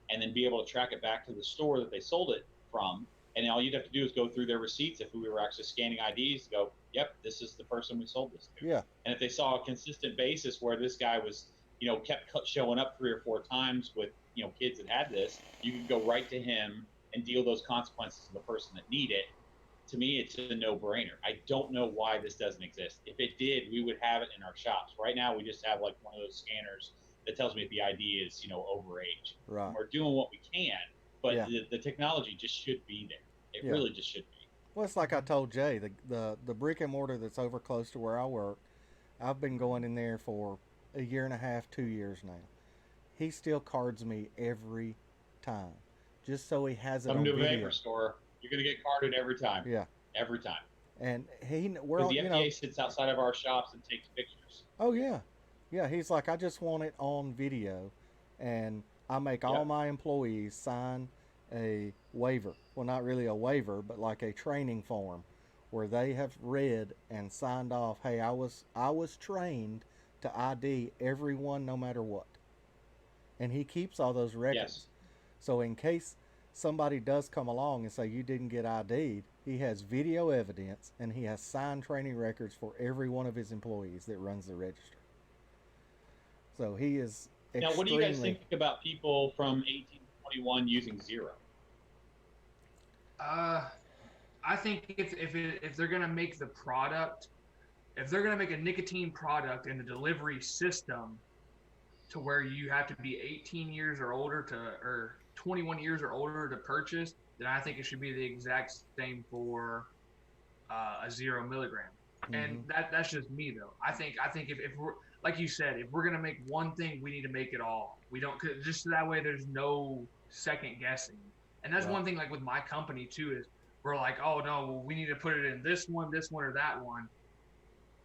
and then be able to track it back to the store that they sold it from And all you'd have to do is go through their receipts if we were actually scanning IDs to go, yep, this is the person we sold this to. Yeah. And if they saw a consistent basis where this guy was, kept showing up 3 or 4 times with, kids that had this, you could go right to him and deal those consequences to the person that need it. To me, it's a no-brainer. I don't know why this doesn't exist. If it did, we would have it in our shops. Right now, we just have like one of those scanners that tells me if the ID is, overage. Right. And we're doing what we can, but Yeah. the technology just should be there. It really just should be. Well, it's like I told Jay, the brick and mortar that's over close to where I work, I've been going in there for a year and a half, 2 years now. He still cards me every time, just so he has it Come on to a video. vapor store, you're gonna get carded every time. Yeah. Every time. And we're Because the FDA sits outside of our shops and takes pictures. Oh yeah, yeah. He's like, I just want it on video, and I make all my employees sign a waiver. Well, not really a waiver, but like a training form, where they have read and signed off. Hey, I was trained to ID everyone, no matter what. And he keeps all those records. Yes. So in case somebody does come along and say you didn't get ID'd, he has video evidence and he has signed training records for every one of his employees that runs the register. So he is extremely... Now, what do you guys think about people from 18 to 21 using zero? I think if they're gonna make the product, if they're gonna make a nicotine product and the delivery system to where you have to be 18 years or older or 21 years or older to purchase, then I think it should be the exact same for a 0 milligram. Mm-hmm. And that's just me though. I think if we're, like you said, if we're gonna make one thing, we need to make it all. We don't, just that way there's no second guessing. And that's one thing, like with my company too, is we're like, oh no, well, we need to put it in this one, or that one.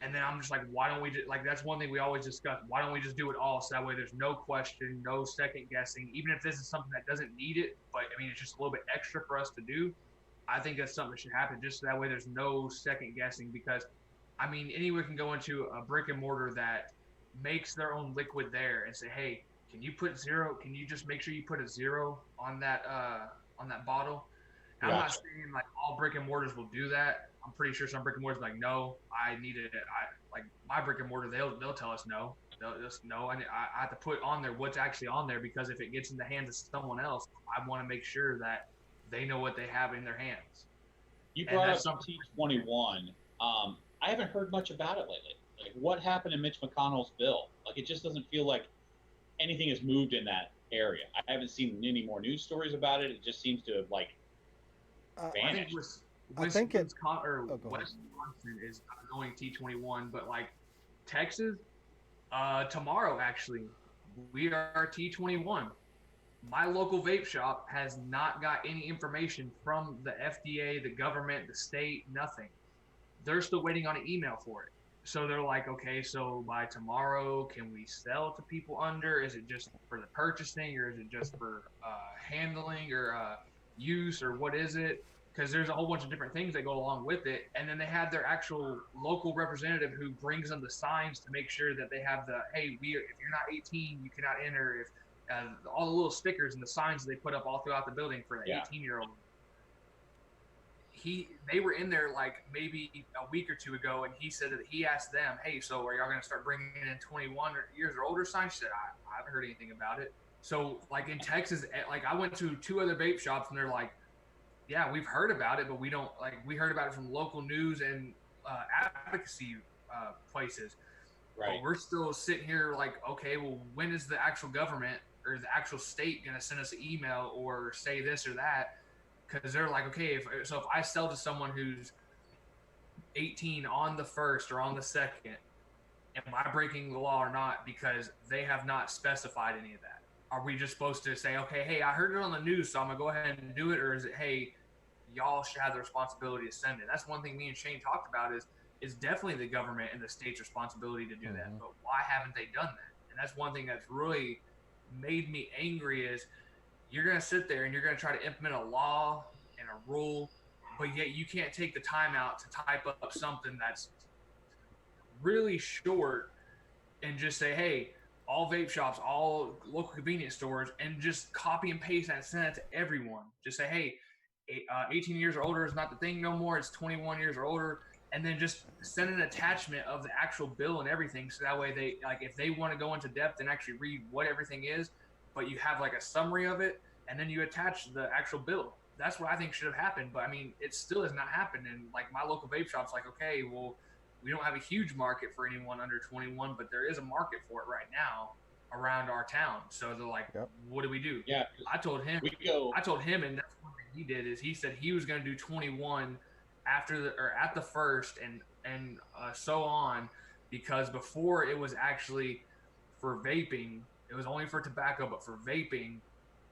And then I'm just like, why don't we just, like, that's one thing we always discuss. Why don't we just do it all? So that way there's no question, no second guessing. Even if this is something that doesn't need it, but I mean, it's just a little bit extra for us to do. I think that's something that should happen, just so that way there's no second guessing. Because I mean, anyone can go into a brick and mortar that makes their own liquid there and say, hey, can you put zero? Can you just make sure you put a 0 on that bottle? And I'm not saying like all brick and mortars will do that. I'm pretty sure some brick and mortars are like, no, I need it. Like my brick and mortar, they'll tell us no. They'll just no. I have to put on there what's actually on there, because if it gets in the hands of someone else, I want to make sure that they know what they have in their hands. You brought up T21. I haven't heard much about it lately. Like, what happened in Mitch McConnell's bill? Like, it just doesn't feel like anything has moved in that area. I haven't seen any more news stories about it. It just seems to have like vanished. Wisconsin is going T21, but like Texas, tomorrow actually, we are T21. My local vape shop has not got any information from the FDA, the government, the state, nothing. They're still waiting on an email for it. So they're like, okay, so by tomorrow, can we sell to people under? Is it just for the purchasing, or is it just for handling or use, or what is it? Because there's a whole bunch of different things that go along with it. And then they have their actual local representative who brings them the signs to make sure that they have the, hey, if you're not 18, you cannot enter. If all the little stickers and the signs that they put up all throughout the building for the 18-year-old. They were in there like maybe a week or two ago, and he said that he asked them, hey, so are y'all going to start bringing in 21 years or older signs? She said, I haven't heard anything about it. So like in Texas, like I went to 2 other vape shops, and they're like, yeah, we've heard about it, but we don't, like, we heard about it from local news and advocacy places. Right. But we're still sitting here like, okay, well, when is the actual government or the actual state going to send us an email or say this or that? Because they're like, okay, if I sell to someone who's 18 on the 1st or on the 2nd, am I breaking the law or not? Because they have not specified any of that. Are we just supposed to say, okay, hey, I heard it on the news, so I'm going to go ahead and do it? Or is it, hey, y'all should have the responsibility to send it? That's one thing me and Shane talked about is definitely the government and the state's responsibility to do that. But why haven't they done that? And that's one thing that's really made me angry is you're going to sit there and you're going to try to implement a law and a rule, but yet you can't take the time out to type up something that's really short and just say, hey, all vape shops, all local convenience stores, and just copy and paste that and send it to everyone. Just say, hey, 18 years or older is not the thing no more. It's 21 years or older. And then just send an attachment of the actual bill and everything. So that way they, like, if they want to go into depth and actually read what everything is, but you have like a summary of it, and then you attach the actual bill. That's what I think should have happened. But I mean, it still has not happened. And like my local vape shop's like, okay, well, we don't have a huge market for anyone under 21, but there is a market for it right now around our town. So they're like, Yep. what do we do? Yeah, I told him, and that's one thing he did is he said he was going to do 21 after at the first and so on, because before it was actually for vaping, it was only for tobacco, but for vaping,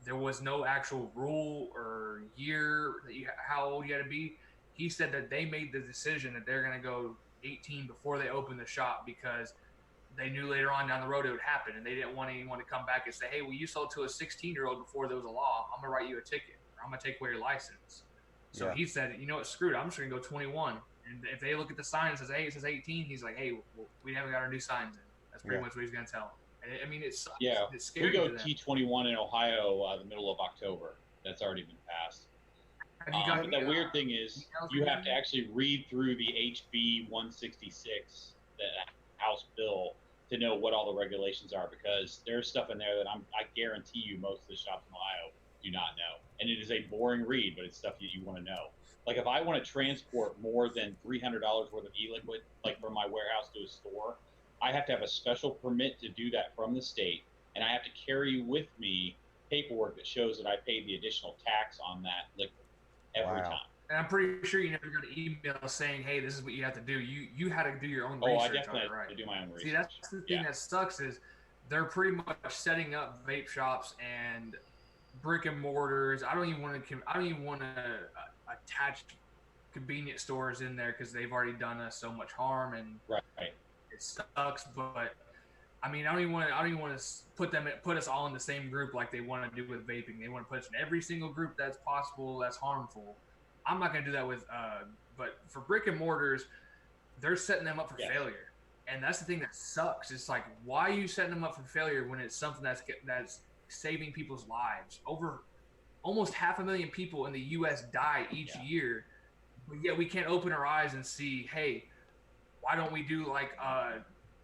there was no actual rule or year that how old you had to be. He said that they made the decision that they're going to go 18 before they open the shop because they knew later on down the road it would happen, and they didn't want anyone to come back and say, hey, well, you sold to a 16-year-old before there was a law. I'm going to write you a ticket, or I'm going to take away your license. So he said, you know what, screw it. I'm just going to go 21. And if they look at the sign and says, hey, it says 18, he's like, hey, well, we haven't got our new signs in. That's pretty much what he's going to tell them. And I mean, it's scary. We go T21 in Ohio the middle of October. That's already been passed. But the weird thing is you have to actually read through the HB 166, the House bill, to know what all the regulations are, because there's stuff in there that I guarantee you most of the shops in Ohio do not know. And it is a boring read, but it's stuff that you want to know. Like if I want to transport more than $300 worth of e-liquid, like from my warehouse to a store, I have to have a special permit to do that from the state, and I have to carry with me paperwork that shows that I paid the additional tax on that liquid every time. And I'm pretty sure you never got an email saying, hey, this is what you have to do. You had to do your own research. I definitely on it, right? had to do my own research. See, that's the thing that sucks is they're pretty much setting up vape shops and brick and mortars. I don't even want to attach convenience stores in there because they've already done us so much harm, and it sucks. But I mean, I don't even want to put us all in the same group like they want to do with vaping. They want to put us in every single group that's possible that's harmful. I'm not going to do that with, but for brick and mortars, they're setting them up for failure. And that's the thing that sucks. It's like, why are you setting them up for failure when it's something that's saving people's lives? Over almost 500,000 people in the U.S. die each year, but yet we can't open our eyes and see, hey, why don't we do like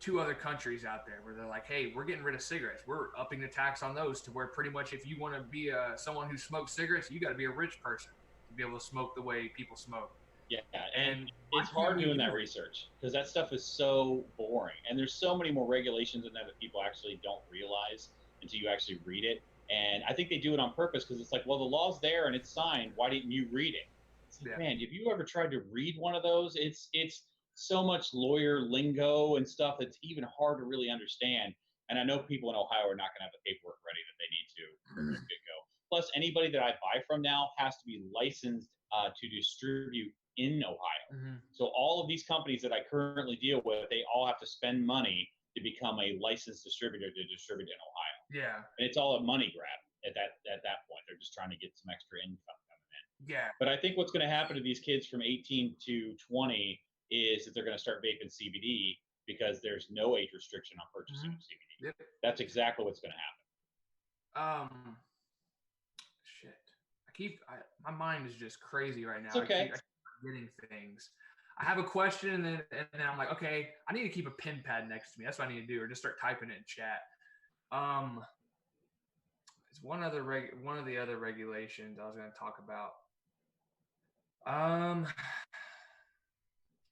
2 other countries out there where they're like, hey, we're getting rid of cigarettes. We're upping the tax on those to where pretty much if you want to be someone who smokes cigarettes, you got to be a rich person to be able to smoke the way people smoke. Yeah, and it's hard doing that research because that stuff is so boring. And there's so many more regulations in there that people actually don't realize until you actually read it. And I think they do it on purpose because it's like, well, the law's there and it's signed. Why didn't you read it? It's like, man, have you ever tried to read one of those? It's so much lawyer lingo and stuff that's even hard to really understand. And I know people in Ohio are not going to have the paperwork ready that they need to from the get-go. Plus, anybody that I buy from now has to be licensed to distribute in Ohio. So all of these companies that I currently deal with, they all have to spend money to become a licensed distributor to distribute in Ohio. Yeah. And it's all a money grab at that point. They're just trying to get some extra income coming in. Yeah. But I think what's going to happen to these kids from 18 to 20 is that they're going to start vaping CBD because there's no age restriction on purchasing of CBD. Yep. That's exactly what's going to happen. Shit. My mind is just crazy right now. It's okay. I keep forgetting things. I have a question and then I'm like, okay, I need to keep a pen pad next to me. That's what I need to do, or just start typing it in chat. It's one of the other regulations I was going to talk about.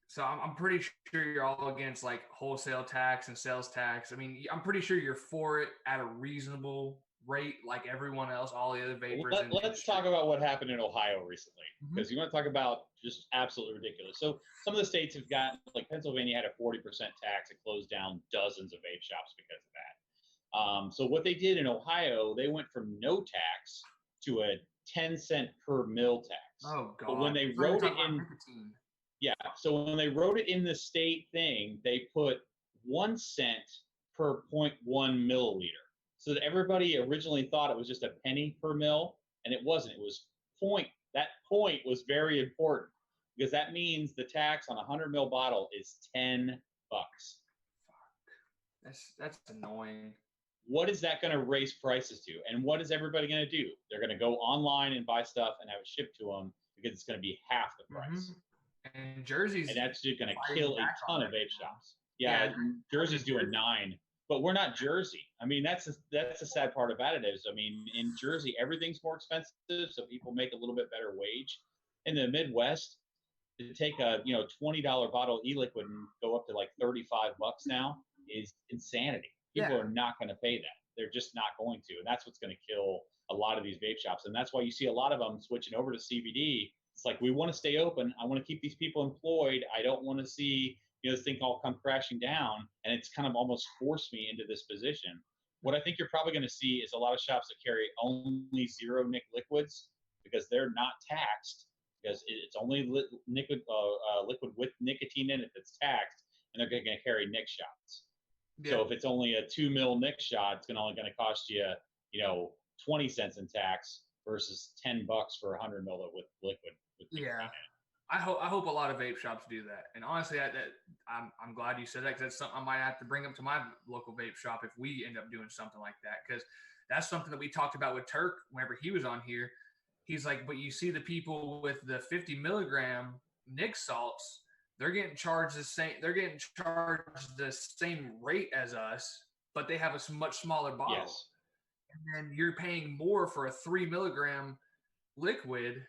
So I'm pretty sure you're all against like wholesale tax and sales tax. I mean, I'm pretty sure you're for it at a reasonable rate, like everyone else, all the other vapors. Let's talk about what happened in Ohio recently, because you want to talk about just absolutely ridiculous. So some of the states have got, like Pennsylvania had a 40% tax. It closed down dozens of vape shops because of that. So what they did in Ohio, they went from no tax to a 10-cent per mil tax. Oh God! But when they wrote it in, so when they wrote it in the state thing, they put 1 cent per 0.1 milliliter. So that everybody originally thought it was just a penny per mil, and it wasn't. It was point. That point was very important because that means the tax on a 100 mil bottle is $10. Fuck. That's annoying. what is that going to raise prices to? And what is everybody going to do? They're going to go online and buy stuff and have it shipped to them because it's going to be half the price. And Jersey's, and that's just going to kill a ton of vape shops. Yeah, Jersey's doing 9, but we're not Jersey. I mean, that's the sad part about it is, I mean, in Jersey everything's more expensive, so people make a little bit better wage. In the Midwest, to take a $20 bottle of e-liquid and go up to like $35 now is insanity. People are not going to pay that. They're just not going to, and that's what's going to kill a lot of these vape shops. And that's why you see a lot of them switching over to CBD. It's like, we want to stay open. I want to keep these people employed. I don't want to see this thing all come crashing down. And it's kind of almost forced me into this position. What I think you're probably going to see is a lot of shops that carry only zero nic liquids because they're not taxed, because it's only liquid with nicotine in it that's taxed, and they're going to carry nic shots. Yeah. So if it's only a 2 mil nic shot, it's only going to cost you, 20 cents in tax versus $10 for 100 mil with liquid. I hope a lot of vape shops do that. And honestly, I'm glad you said that, because that's something I might have to bring up to my local vape shop if we end up doing something like that. Because that's something that we talked about with Turk whenever he was on here. He's like, but you see the people with the 50 milligram nic salts, they're getting charged the same. They're getting charged the same rate as us, but they have a much smaller bottle. Yes. And then you're paying more for a 3 milligram liquid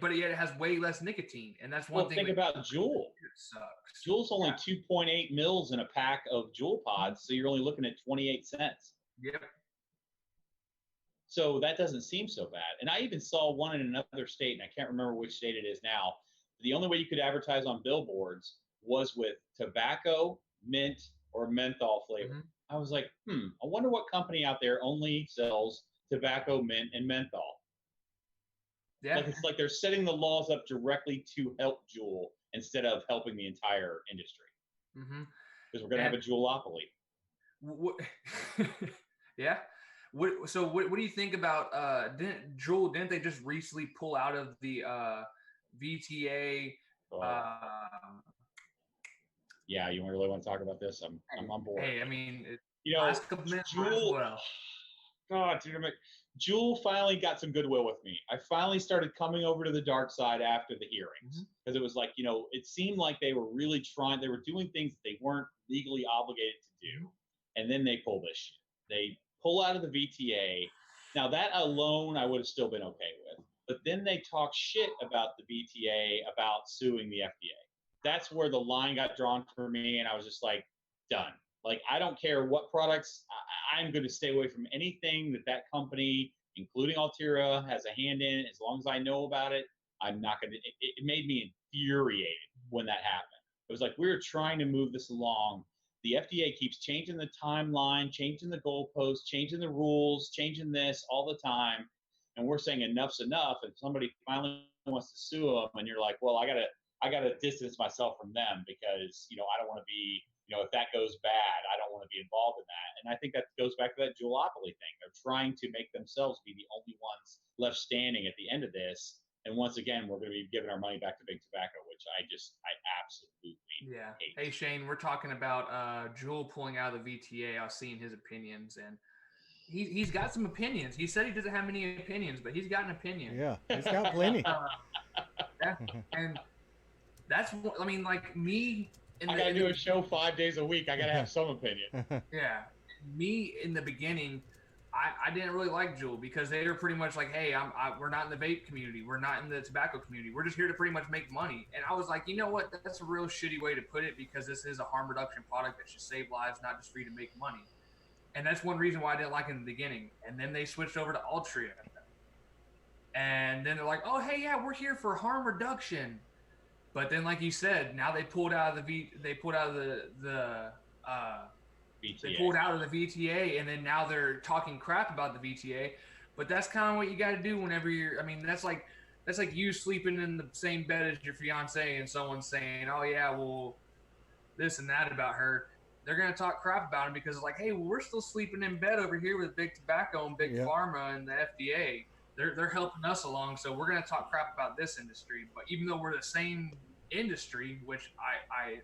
but yet it has way less nicotine, and that's one thing. Think about Juul. It sucks. Juul's only 2.8 mils in a pack of Juul pods, so you're only looking at 28 cents. Yep. So that doesn't seem so bad. And I even saw one in another state, and I can't remember which state it is now. The only way you could advertise on billboards was with tobacco, mint, or menthol flavor. Mm-hmm. I was like, I wonder what company out there only sells tobacco, mint, and menthol. Yeah. Like, it's like they're setting the laws up directly to help Juul instead of helping the entire industry. Because we're going to have a Juulopoly. Yeah. What do you think about didn't they just recently pull out of the VTA? Yeah, you really want to talk about this? I'm on board. Hey, I mean, Juul. God, dude, Juul finally got some goodwill with me. I finally started coming over to the dark side after the hearings, because it was like, it seemed like they were really trying. They were doing things that they weren't legally obligated to do, and then they pull this shit. They pull out of the VTA. Now that alone, I would have still been okay with. But then they talk shit about the VTA about suing the FDA. That's where the line got drawn for me, and I was just like, done. Like, I don't care what products. I'm going to stay away from anything that company, including Altera, has a hand in. As long as I know about it, I'm not going to. It made me infuriated when that happened. It was like, we were trying to move this along. The FDA keeps changing the timeline, changing the goalposts, changing the rules, changing this all the time. And we're saying enough's enough. And somebody finally wants to sue them. And you're like, well, I gotta distance myself from them, because, I don't want to be, if that goes bad, I don't want to be involved in that. And I think that goes back to that Juulopoly thing. They're trying to make themselves be the only ones left standing at the end of this. And once again, we're going to be giving our money back to Big Tobacco, which I absolutely hate. Hey, Shane, we're talking about Juul pulling out of the VTA. I was seeing his opinions, and he's got some opinions. He said he doesn't have many opinions, but he's got an opinion. Yeah, he's got plenty. And that's, I mean, like me. I got to do a show 5 days a week. I got to have some opinion. Yeah. Me, in the beginning, I didn't really like Juul, because they were pretty much like, hey, we're not in the vape community. We're not in the tobacco community. We're just here to pretty much make money. And I was like, you know what? That's a real shitty way to put it, because this is a harm reduction product that should save lives, not just for you to make money. And that's one reason why I didn't like it in the beginning. And then they switched over to Altria. And then they're like, oh, hey, yeah, we're here for harm reduction. But then, like you said, now they pulled out of the VTA, and then now they're talking crap about the VTA. But that's kind of what you got to do whenever you're. I mean, that's like you sleeping in the same bed as your fiance, and someone saying, "Oh yeah, well, this and that about her." They're gonna talk crap about him, because it's like, "Hey, well, we're still sleeping in bed over here with Big Tobacco and Big Pharma and the FDA. They're helping us along, so we're gonna talk crap about this industry." But even though we're the same industry, which I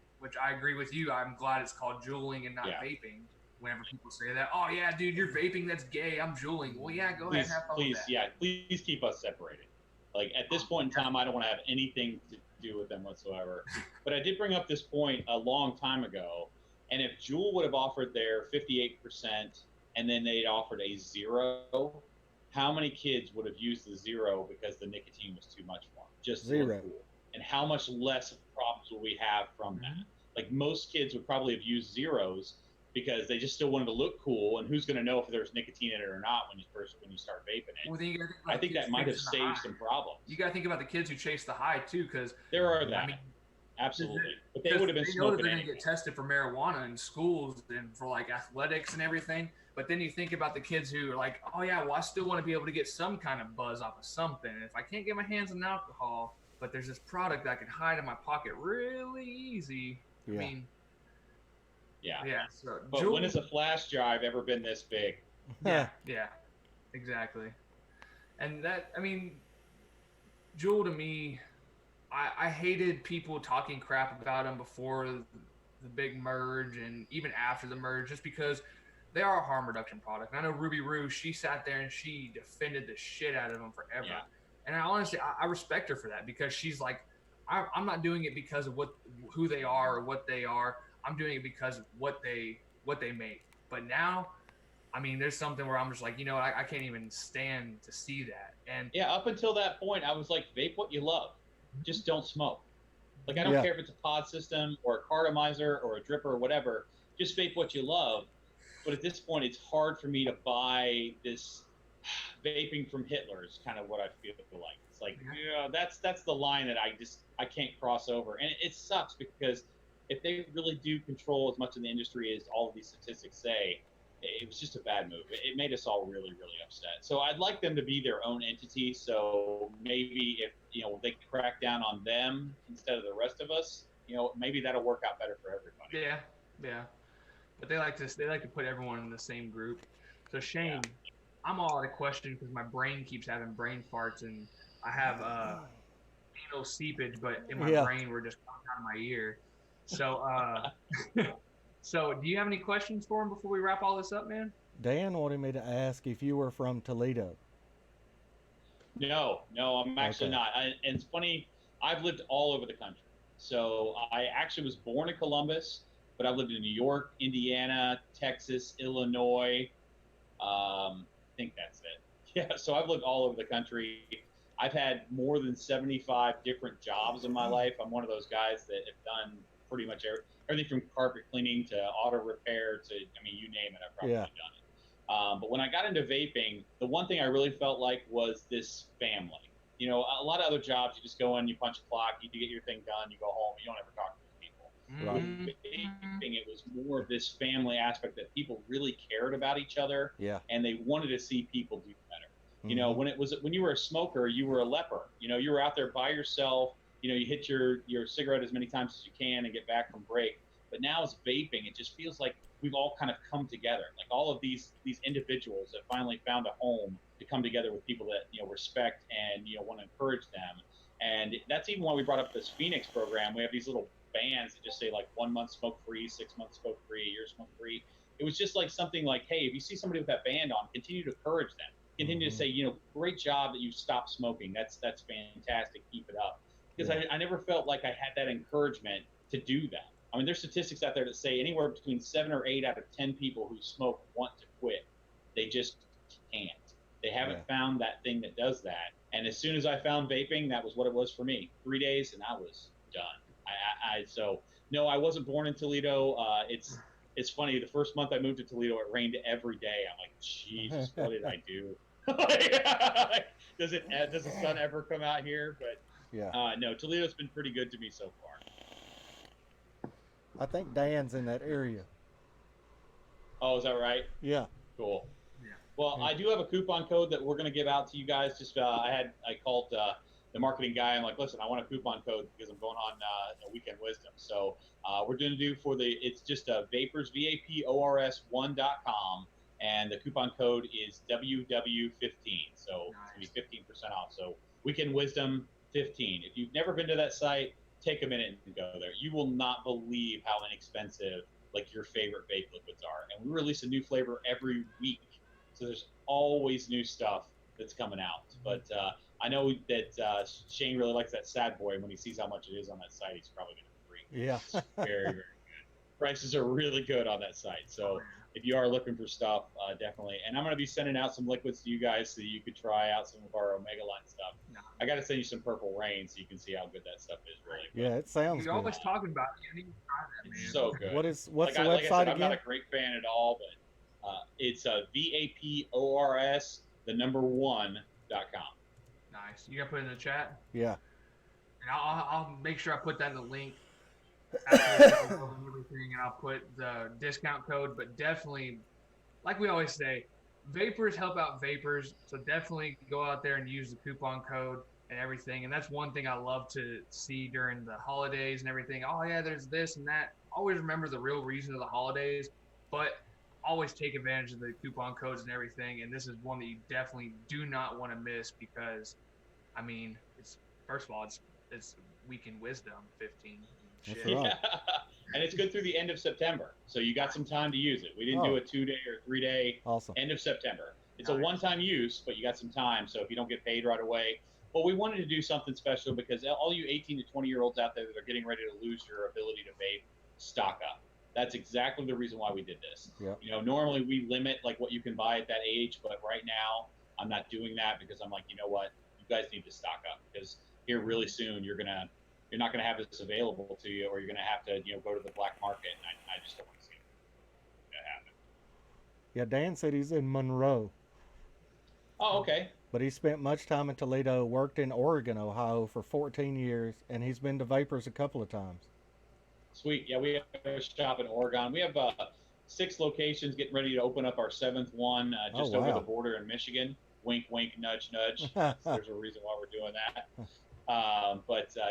agree with you, I'm glad it's called juuling and not vaping. whenever people say that. Oh yeah, dude, you're vaping. That's gay. I'm juuling. Well, yeah, go ahead, have fun with that. Please keep us separated. Like at this point in time, I don't want to have anything to do with them whatsoever. But I did bring up this point a long time ago, and if Juul would have offered their 58% and then they'd offered a 0, how many kids would have used the 0 because the nicotine was too much for them? Just 0. Cool. And how much less problems will we have from that? Like most kids would probably have used 0s because they just still wanted to look cool, and who's going to know if there's nicotine in it or not when you start vaping it? Well, then I think that might have saved some problems. You got to think about the kids who chase the high too, because there are that. I mean, absolutely, but they would have been smoking. They know that they're going to get tested for marijuana in schools and for like athletics and everything. But then you think about the kids who are like, oh yeah, well I still want to be able to get some kind of buzz off of something. And if I can't get my hands on alcohol, but there's this product that I can hide in my pocket really easy. Yeah. I mean. Yeah. So but when has a flash drive ever been this big? Yeah, exactly. And that, I mean, Juul to me, I hated people talking crap about them before the big merge and even after the merge, just because they are a harm reduction product. And I know Ruby Roo, she sat there and she defended the shit out of them forever. Yeah. And I honestly, I respect her for that, because she's like, I'm not doing it because of who they are or what they are. I'm doing it because of what they make. But now, I mean, there's something where I'm just like, I can't even stand to see that. And yeah, up until that point, I was like, vape what you love, just don't smoke. Like I don't care if it's a pod system or a cartomizer or a dripper or whatever, just vape what you love. But at this point, it's hard for me to buy this vaping from Hitler is kind of what I feel like. It's like, that's the line that I can't cross over, and it sucks because if they really do control as much of the industry as all of these statistics say, it was just a bad move. It made us all really, really upset. So I'd like them to be their own entity. So maybe if they crack down on them instead of the rest of us, maybe that'll work out better for everybody. Yeah. But they like to put everyone in the same group. So Shane, I'm all out of question because my brain keeps having brain farts, and I have anal seepage, but in my brain we're just coming out of my ear. So, so do you have any questions for him before we wrap all this up, man? Dan wanted me to ask if you were from Toledo. No, I'm actually not. And it's funny, I've lived all over the country. So I actually was born in Columbus, but I've lived in New York, Indiana, Texas, Illinois. I think that's it. Yeah, so I've lived all over the country. I've had more than 75 different jobs in my life. I'm one of those guys that have done pretty much everything from carpet cleaning to auto repair to, you name it, I've probably done it. But when I got into vaping, the one thing I really felt like was this family. A lot of other jobs, you just go in, you punch a clock, you get your thing done, you go home, you don't ever talk to people. Right. With vaping, it was more of this family aspect that people really cared about each other, and they wanted to see people do better. When you were a smoker, you were a leper. You were out there by yourself. You hit your cigarette as many times as you can and get back from break. But now as vaping, it just feels like we've all kind of come together. Like all of these individuals have finally found a home to come together with people that respect and want to encourage them. And that's even why we brought up this Phoenix program. We have these little bands that just say like 1 month smoke free, 6 months smoke free, a year smoke free. It was just like something like, hey, if you see somebody with that band on, continue to encourage them. Continue to say, great job that you stopped smoking. That's fantastic. Keep it up. Because I never felt like I had that encouragement to do that. There's statistics out there that say anywhere between 7 or 8 out of 10 people who smoke want to quit. They just can't. They haven't found that thing that does that. And as soon as I found vaping, that was what it was for me. 3 days and I was done. So no, I wasn't born in Toledo. It's funny. The first month I moved to Toledo, it rained every day. I'm like, Jesus, what did I do? Does the sun ever come out here? But no, Toledo's been pretty good to me so far. I think Dan's in that area. Oh, is that right? Yeah. Cool. Yeah. Well, I do have a coupon code that we're going to give out to you guys. Just I called the marketing guy. I'm like, listen, I want a coupon code because I'm going on Weekend Wisdom. So we're going to do it's just Vapors, VAPORS1.com. And the coupon code is WW15. So it's going to be 15% off. So Weekend Wisdom 15. If you've never been to that site, take a minute and go there. You will not believe how inexpensive like your favorite vape liquids are. And we release a new flavor every week. So there's always new stuff that's coming out. But I know that Shane really likes that Sad Boy. When he sees how much it is on that site, he's probably going to freak. Yeah. It's very, very good. Prices are really good on that site. So if you are looking for stuff, definitely. And I'm going to be sending out some liquids to you guys so you could try out some of our Omega line stuff. I got to send you some Purple Rain so you can see how good that stuff is. Really. Yeah, it sounds You're good. always talking about it. You need to try that, man. It's so good. What's the website like I said, again? I'm not a great fan at all, but it's VAPORS, the number 1.com. Nice. You got to put it in the chat? Yeah. And I'll make sure I put that in the link after the show and everything, and I'll put the discount code. But definitely, like we always say, vapors help out vapors. So definitely go out there and use the coupon code and everything. And that's one thing I love to see during the holidays and everything. Oh, yeah, there's this and that. Always remember the real reason of the holidays, but always take advantage of the coupon codes and everything. And this is one that you definitely do not want to miss because, I mean, it's first of all, it's Weekend Wisdom 15. Shit. That's right. Yeah. And it's good through the end of September. So you got some time to use it. We didn't do a 2-day or 3-day. Awesome. End of September. It's Nice. a one-time use, but you got some time. So if you don't get paid right away, well, we wanted to do something special because all you 18 to 20-year-olds out there that are getting ready to lose your ability to vape, stock up. That's exactly the reason why we did this. Yep. You know, normally we limit like what you can buy at that age, but right now I'm not doing that because I'm like, you know what, you guys need to stock up because here really soon you're not gonna have this available to you, or you're gonna have to go to the black market, and I just don't want to see that happen. Yeah, Dan said he's in Monroe, Oh, okay. but he spent much time in Toledo, worked in Oregon, Ohio for 14 years, and he's been to Vapors a couple of times. Sweet. Yeah, we have a shop in Oregon. We have 6 locations, getting ready to open up our 7th one just over wow. the border in Michigan. Wink, wink, nudge, nudge. There's a reason why we're doing that.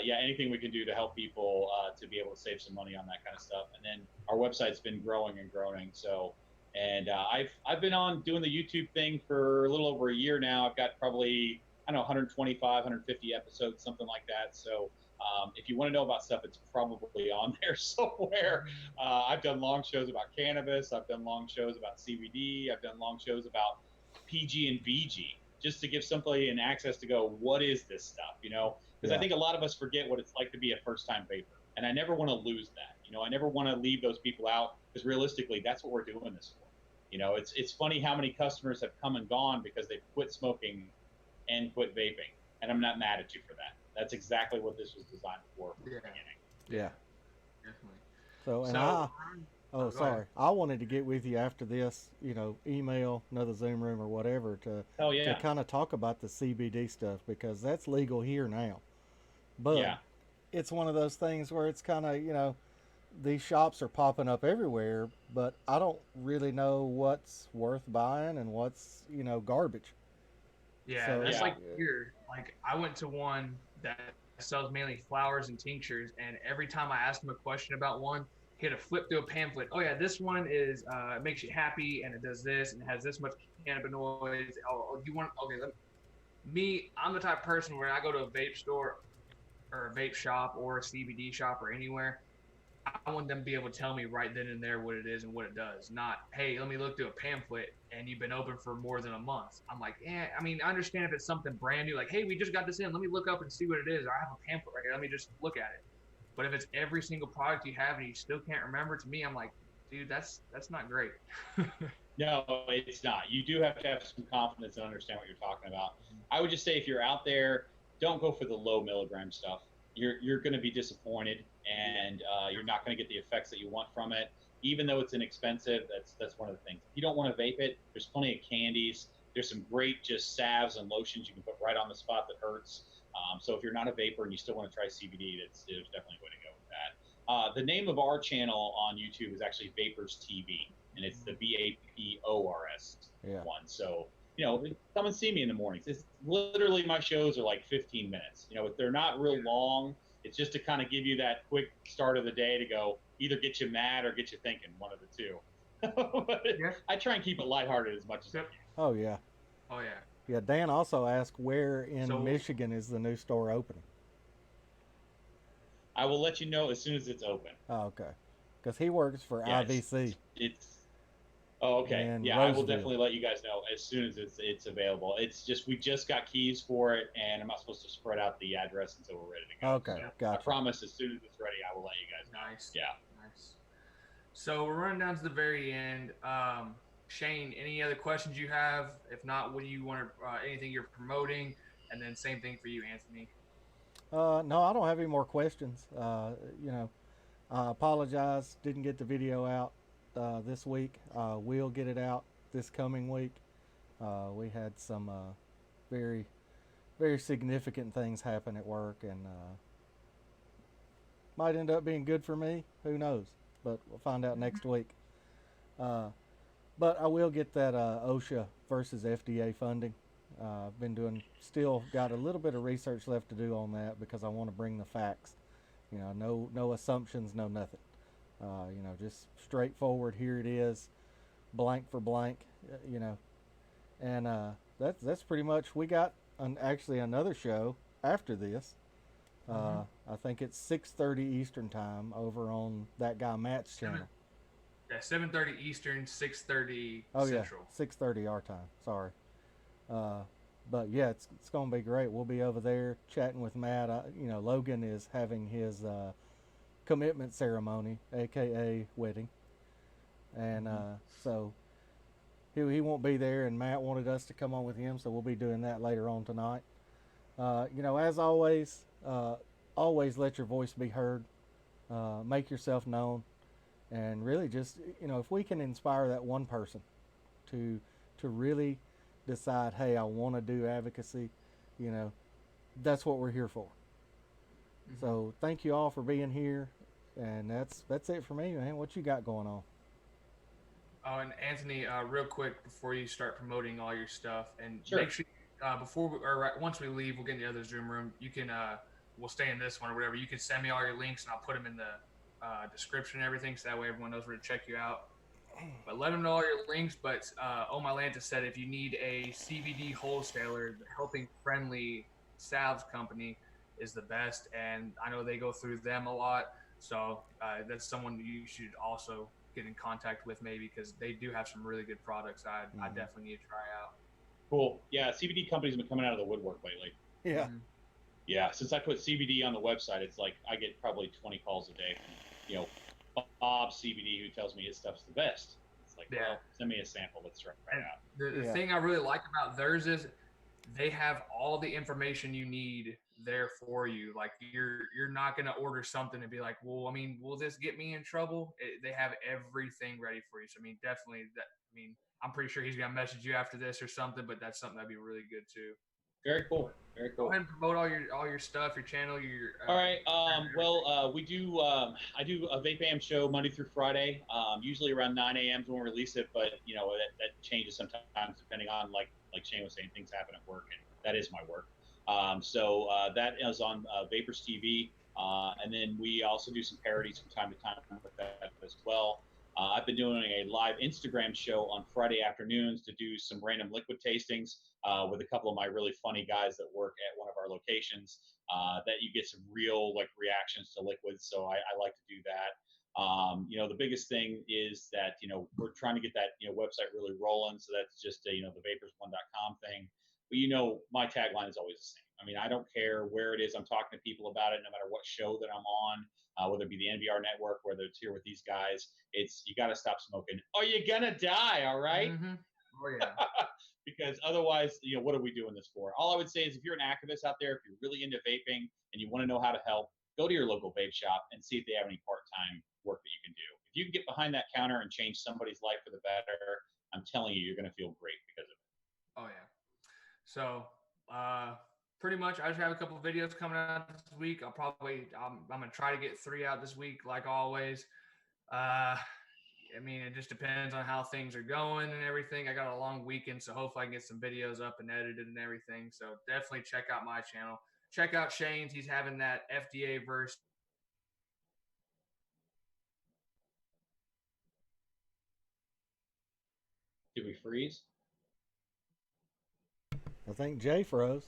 Yeah, anything we can do to help people to be able to save some money on that kind of stuff. And then our website's been growing and growing. So, and I've been on doing the YouTube thing for a little over a year now. I've got probably, I don't know, 125, 150 episodes, something like that. So if you want to know about stuff, it's probably on there somewhere. I've done long shows about cannabis. I've done long shows about CBD. I've done long shows about PG and VG, just to give somebody an access to go, what is this stuff, Because I think a lot of us forget what it's like to be a first-time vapor, and I never want to lose that. I never want to leave those people out, because realistically, that's what we're doing this for. It's funny how many customers have come and gone because they quit smoking and quit vaping, and I'm not mad at you for that. That's exactly what this was designed for from the beginning. Yeah. Definitely. Sorry. I wanted to get with you after this, email, another Zoom room or whatever to kind of talk about the CBD stuff, because that's legal here now. But it's one of those things where it's kind of, these shops are popping up everywhere, but I don't really know what's worth buying and what's, garbage. Yeah, So, that's like weird. Like I went to one that sells mainly flowers and tinctures, and every time I asked him a question about one, he had to flip through a pamphlet. Oh yeah, this one is it makes you happy, and it does this, and it has this much cannabinoids. Oh, you want? Okay, I'm the type of person where I go to a vape store or a vape shop or a CBD shop or anywhere, I want them to be able to tell me right then and there what it is and what it does. Not, hey, let me look through a pamphlet and you've been open for more than a month. I'm like, I understand if it's something brand new, like, hey, we just got this in. Let me look up and see what it is. Or I have a pamphlet right here. Let me just look at it. But if it's every single product you have and you still can't remember, to me, I'm like, dude, that's not great. No, it's not. You do have to have some confidence and understand what you're talking about. I would just say if you're out there, don't go for the low milligram stuff. You're going to be disappointed, and you're not going to get the effects that you want from it. Even though it's inexpensive, that's one of the things. If you don't want to vape it, there's plenty of candies. There's some great just salves and lotions you can put right on the spot that hurts. So if you're not a vapor and you still want to try CBD, there's definitely a way to go with that. The name of our channel on YouTube is actually Vapors TV, and it's the VAPORS one. So, come and see me in the mornings. It's literally, my shows are like 15 minutes. They're not real long. It's just to kind of give you that quick start of the day to go either get you mad or get you thinking, one of the two. I try and keep it lighthearted as much as I can. Oh, yeah. Oh, yeah. Yeah, Dan also asked where in Michigan is the new store opening? I will let you know as soon as it's open. Oh, okay. because he works for Yeah, IVC. it's oh, okay. in Yeah, I will Roseville. definitely let you guys know as soon as it's available. It's just we just got keys for it, and I'm not supposed to spread out the address until we're ready to go. Okay, So I gotcha. promise, as soon as it's ready, I will let you guys know. Nice. Yeah. Nice. So we're running down to the very end. Shane, any other questions you have? If not, what do you want to, anything you're promoting? And then same thing for you, Anthony. No, I don't have any more questions. You know, I apologize, didn't get the video out this week. We'll get it out this coming week. We had some very, very significant things happen at work, and might end up being good for me. Who knows? But we'll find out next week. Uh, but I will get that OSHA versus FDA funding. I've been doing, still got a little bit of research left to do on that because I want to bring the facts. You know, no assumptions, no nothing. You know, just straightforward. Here it is, blank for blank. You know, and that's pretty much. We got actually another show after this. I think it's 6:30 Eastern time over on that guy Matt's channel. Yeah, 7:30 Eastern, 6:30 Oh Central. yeah, 6:30 our time. Sorry. Uh, but yeah, it's gonna be great. We'll be over there chatting with Matt. You know, Logan is having his commitment ceremony, aka wedding, and so he won't be there. And Matt wanted us to come on with him, so we'll be doing that later on tonight. You know, as always, always let your voice be heard. Make yourself known, and really just, you know, if we can inspire that one person to really decide, hey, I want to do advocacy, you know, that's what we're here for. So thank you all for being here, and that's it for me, man. What you got going on? Oh, and Anthony, real quick before you start promoting all your stuff, and Sure. make sure before we, or once we leave, we'll get in the other Zoom room. You can we'll stay in this one or whatever. You can send me all your links, and I'll put them in the description and everything, so that way everyone knows where to check you out. But let them know all your links. But Oh My Lanta said if you need a CBD wholesaler, the Helping Friendly Salves Company is the best, and I know they go through them a lot. So that's someone you should also get in contact with, maybe, because they do have some really good products. I definitely need to try out. Cool. Yeah, CBD companies have been coming out of the woodwork lately. Yeah. Yeah, since I put CBD on the website, it's like I get probably 20 calls a day from, you know, Bob CBD, who tells me his stuff's the best. It's like, well, send me a sample. Let's try it out. The thing I really like about theirs is they have all the information you need there for you. Like you're not gonna order something and be like, well, I mean, will this get me in trouble? They have everything ready for you. So I mean, definitely that. I mean, I'm pretty sure he's gonna message you after this or something, but that's something that'd be really good too. Very cool. Very cool. Go ahead and promote all your stuff, your channel, your. All right. We do. I do a Vape AM show Monday through Friday. Usually around 9 a.m. is when we release it, but you know that changes sometimes depending on like Shane was saying, things happen at work, and that is my work. So that is on Vapors TV, and then we also do some parodies from time to time with that as well. I've been doing a live Instagram show on Friday afternoons to do some random liquid tastings with a couple of my really funny guys that work at one of our locations. That you get some real like reactions to liquids, so I like to do that. You know, the biggest thing is that, you know, we're trying to get that, you know, website really rolling. So that's just you know, the vapors1.com thing. But you know, my tagline is always the same. I mean, I don't care where it is I'm talking to people about it, no matter what show that I'm on, whether it be the NVR network, whether it's here with these guys. It's you got to stop smoking. Oh, you're gonna die, all right? Oh yeah. Because otherwise, you know, what are we doing this for? All I would say is, if you're an activist out there, if you're really into vaping and you want to know how to help, go to your local vape shop and see if they have any part-time work that you can do. If you can get behind that counter and change somebody's life for the better, I'm telling you, you're going to feel great because of it. Oh yeah. So pretty much I just have a couple of videos coming out this week. I'm gonna try to get 3 out this week, like always. I mean, it just depends on how things are going and everything. I got a long weekend, so hopefully I can get some videos up and edited and everything. So definitely check out my channel. Check out Shane's. He's having that FDA verse. Did we freeze? I think Jay froze.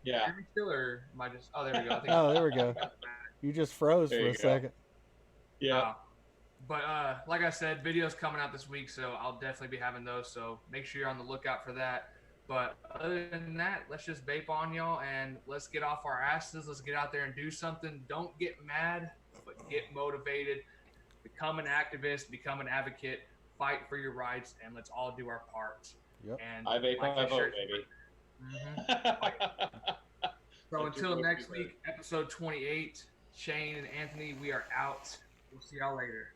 Yeah. Still, or am I just? Oh, there we go. Oh, there we go. You just froze for a second. Yeah. But like I said, videos coming out this week, so I'll definitely be having those. So make sure you're on the lookout for that. But other than that, let's just vape on, y'all, and let's get off our asses. Let's get out there and do something. Don't get mad, but get motivated. Become an activist, become an advocate, fight for your rights, and let's all do our part. Yep. And I vape, like I your vote, shirt- baby. So That's until your next vote, week, episode 28, Shane and Anthony, we are out. We'll see y'all later.